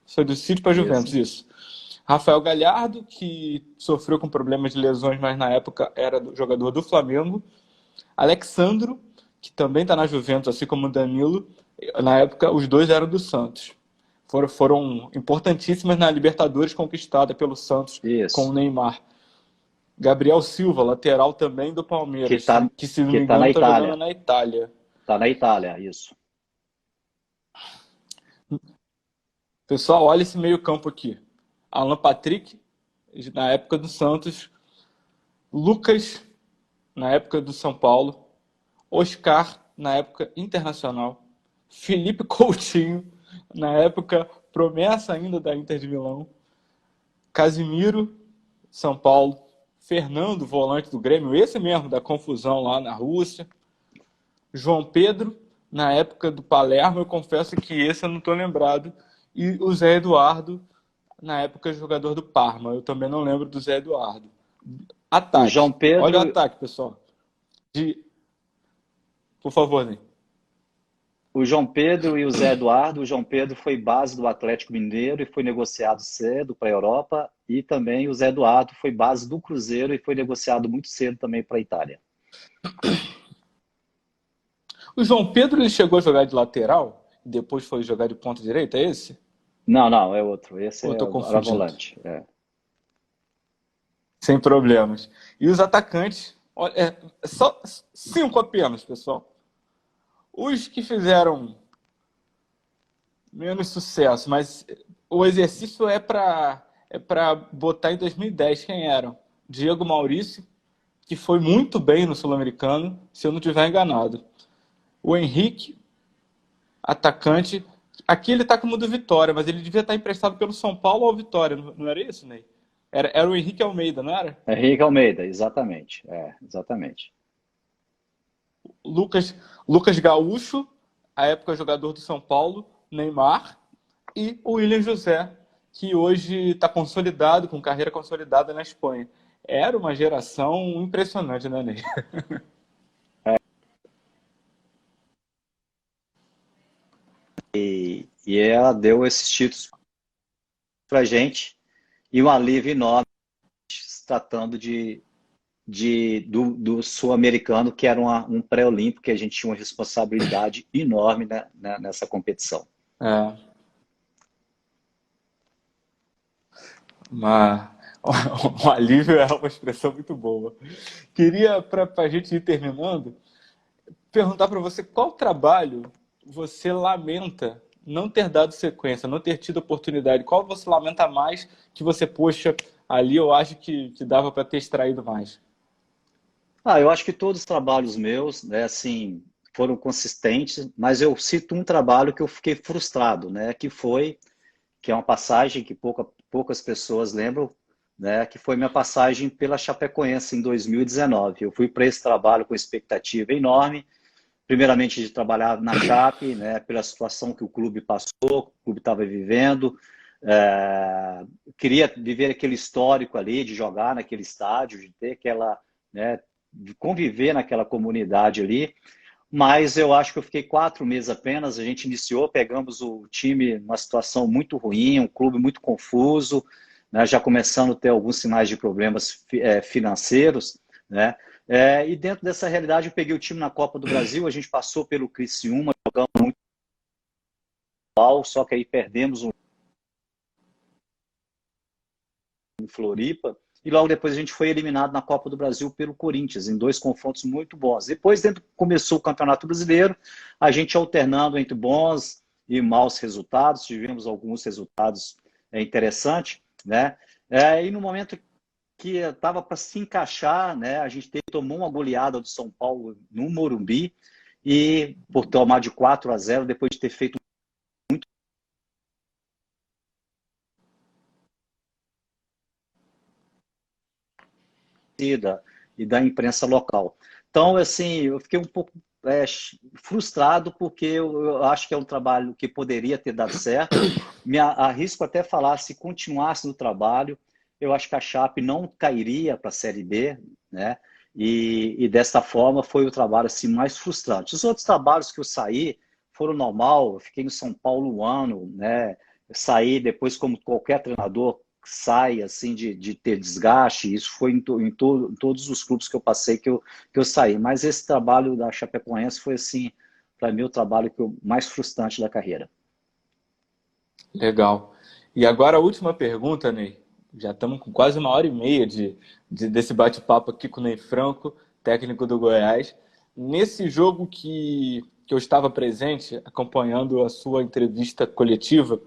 Foi do City para a Juventus, isso. Rafael Galhardo, que sofreu com problemas de lesões, mas na época era jogador do Flamengo. Alexandro, que também está na Juventus, assim como o Danilo. Na época, os dois eram do Santos. Foram importantíssimas na Libertadores, conquistada pelo Santos com o Neymar. Gabriel Silva, lateral também do Palmeiras, que se não me engano está jogando na Itália. Está na Itália, isso. Pessoal, olha esse meio campo aqui. Alan Patrick, na época do Santos. Lucas, na época do São Paulo. Oscar, na época internacional. Felipe Coutinho, na época promessa ainda da Inter de Milão. Casimiro, São Paulo. Fernando, volante do Grêmio, esse mesmo, da confusão lá na Rússia. João Pedro, na época do Palermo, eu confesso que esse eu não estou lembrado. E o Zé Eduardo, na época jogador do Parma. Eu também não lembro do Zé Eduardo. Ataque. O João Pedro... Olha o ataque, pessoal. Por favor, Ney. O João Pedro e o Zé Eduardo. O João Pedro foi base do Atlético Mineiro e foi negociado cedo para a Europa. E também o Zé Eduardo foi base do Cruzeiro e foi negociado muito cedo também para a Itália. O João Pedro, ele chegou a jogar de lateral e depois foi jogar de ponta direita, é esse? Não, é outro. Esse é o volante. Sem problemas. E os atacantes, olha, só 5 apenas, pessoal. Os que fizeram menos sucesso, mas o exercício é para botar em 2010 quem eram. Diego Maurício, que foi muito bem no Sul-Americano, se eu não estiver enganado. O Henrique, atacante. Aqui ele está como do Vitória, mas ele devia estar emprestado pelo São Paulo ao Vitória, não era isso, Ney? Era o Henrique Almeida, não era? Henrique Almeida, exatamente. Exatamente. Lucas Gaúcho, à época jogador do São Paulo, Neymar, e o William José, que hoje está consolidado, com carreira consolidada na Espanha. Era uma geração impressionante, né, Ney? E ela deu esses títulos para a gente e um alívio enorme se tratando do sul-americano, que era um pré-olímpico, que a gente tinha uma responsabilidade enorme, né, nessa competição. É, uma, um alívio é uma expressão muito boa. Queria, para a gente ir terminando, perguntar para você qual trabalho você lamenta não ter dado sequência, não ter tido oportunidade. Qual você lamenta mais que você, poxa, ali eu acho que dava para ter extraído mais? Eu acho que todos os trabalhos meus, né, assim, foram consistentes, mas eu cito um trabalho que eu fiquei frustrado, né, que é uma passagem que poucas pessoas lembram, né, que foi minha passagem pela Chapecoense em 2019. Eu fui para esse trabalho com expectativa enorme, primeiramente de trabalhar na Chape, né, pela situação que o clube passou, o clube estava vivendo, queria viver aquele histórico ali, de jogar naquele estádio, de ter aquela, né, de conviver naquela comunidade ali, mas eu acho que eu fiquei 4 meses apenas. A gente iniciou, pegamos o time numa situação muito ruim, um clube muito confuso, né, já começando a ter alguns sinais de problemas financeiros, né? E dentro dessa realidade eu peguei o time na Copa do Brasil, a gente passou pelo Criciúma, jogamos muito mal, só que aí perdemos em Floripa, e logo depois a gente foi eliminado na Copa do Brasil pelo Corinthians, em 2 confrontos muito bons. Depois começou o Campeonato Brasileiro, a gente alternando entre bons e maus resultados, tivemos alguns resultados interessantes, né? E no momento que estava para se encaixar, né, a gente tomou uma goleada do São Paulo no Morumbi, e por tomar de 4-0, depois de ter feito e da imprensa local. Então, assim, eu fiquei um pouco frustrado, porque eu acho que é um trabalho que poderia ter dado certo. Me arrisco até falar, se continuasse no trabalho, eu acho que a Chape não cairia para a Série B, né? E dessa forma foi o trabalho assim, mais frustrante. Os outros trabalhos que eu saí foram normal, eu fiquei no São Paulo um ano, né? Eu saí depois, como qualquer treinador sai assim de ter desgaste. Isso foi em todos os clubes que eu passei que eu saí. Mas esse trabalho da Chapecoense foi, assim, para mim, o trabalho mais frustrante da carreira. Legal. E agora a última pergunta, Ney. Já estamos com quase 1h30 desse bate-papo aqui com o Ney Franco, técnico do Goiás. Nesse jogo que eu estava presente, acompanhando a sua entrevista coletiva,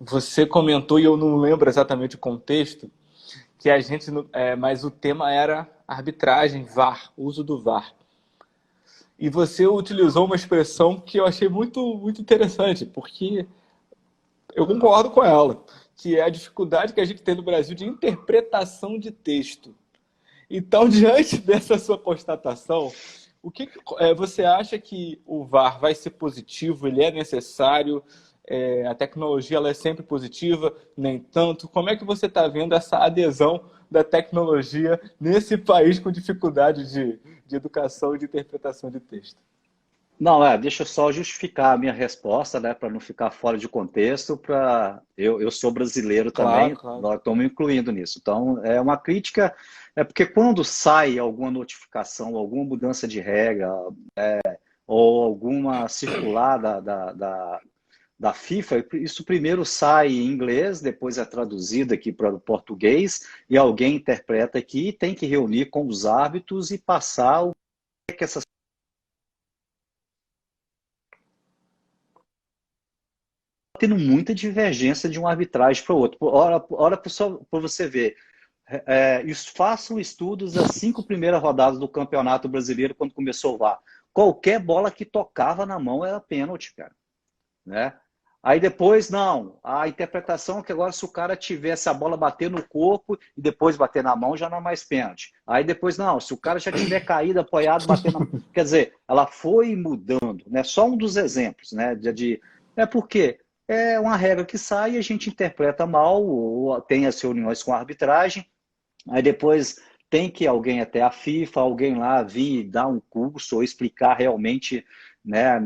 você comentou, e eu não lembro exatamente o contexto, que a gente, mas o tema era arbitragem, VAR, uso do VAR. E você utilizou uma expressão que eu achei muito, muito interessante, porque eu concordo com ela, que é a dificuldade que a gente tem no Brasil de interpretação de texto. Então, diante dessa sua constatação, o que você acha que o VAR vai ser positivo? Ele é necessário? A tecnologia ela é sempre positiva? Nem tanto? Como é que você está vendo essa adesão da tecnologia nesse país com dificuldade de educação e de interpretação de texto? Não, deixa eu só justificar a minha resposta, né, para não ficar fora de contexto. Eu sou brasileiro Claro, também, claro. nós estamos incluindo nisso. Então, é uma crítica, porque quando sai alguma notificação, alguma mudança de regra, ou alguma circular da FIFA, isso primeiro sai em inglês, depois é traduzido aqui para o português, e alguém interpreta aqui, tem que reunir com os árbitros e passar o que essas tendo muita divergência de uma arbitragem para o outro. Ora para você ver. Façam estudos das 5 primeiras rodadas do Campeonato Brasileiro, quando começou o VAR. Qualquer bola que tocava na mão era pênalti, cara. Né? Aí depois, não. A interpretação é que agora, se o cara tivesse a bola bater no corpo e depois bater na mão, já não é mais pênalti. Aí depois, não. Se o cara já tiver caído, apoiado, bater na mão. Quer dizer, ela foi mudando. Né? Só um dos exemplos. Né? Porque é uma regra que sai e a gente interpreta mal, ou tem as reuniões com a arbitragem. Aí depois tem que alguém até a FIFA, alguém lá vir dar um curso ou explicar realmente, né,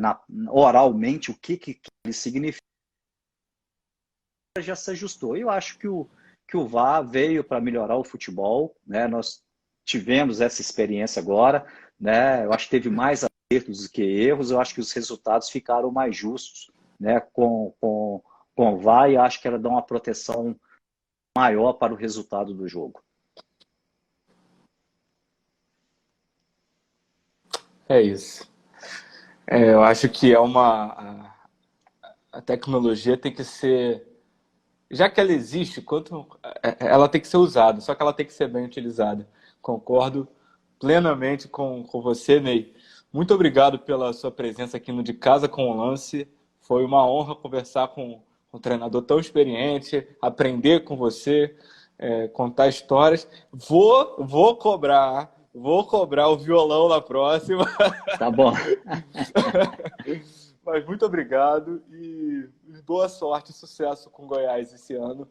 oralmente o que ele significa. já se ajustou. E eu acho que o VAR veio para melhorar o futebol, né? Nós tivemos essa experiência agora, né? Eu acho que teve mais acertos do que erros, eu acho que os resultados ficaram mais justos, né? Com o VAR, e acho que ela dá uma proteção maior para o resultado do jogo. É isso. Eu acho que a tecnologia tem que ser, já que ela existe, ela tem que ser usada, só que ela tem que ser bem utilizada. Concordo plenamente com você, Ney. Muito obrigado pela sua presença aqui no De Casa com o Lance. Foi uma honra conversar com um treinador tão experiente, aprender com você, contar histórias. Vou cobrar o violão na próxima. Tá bom. Mas muito obrigado e boa sorte e sucesso com Goiás esse ano.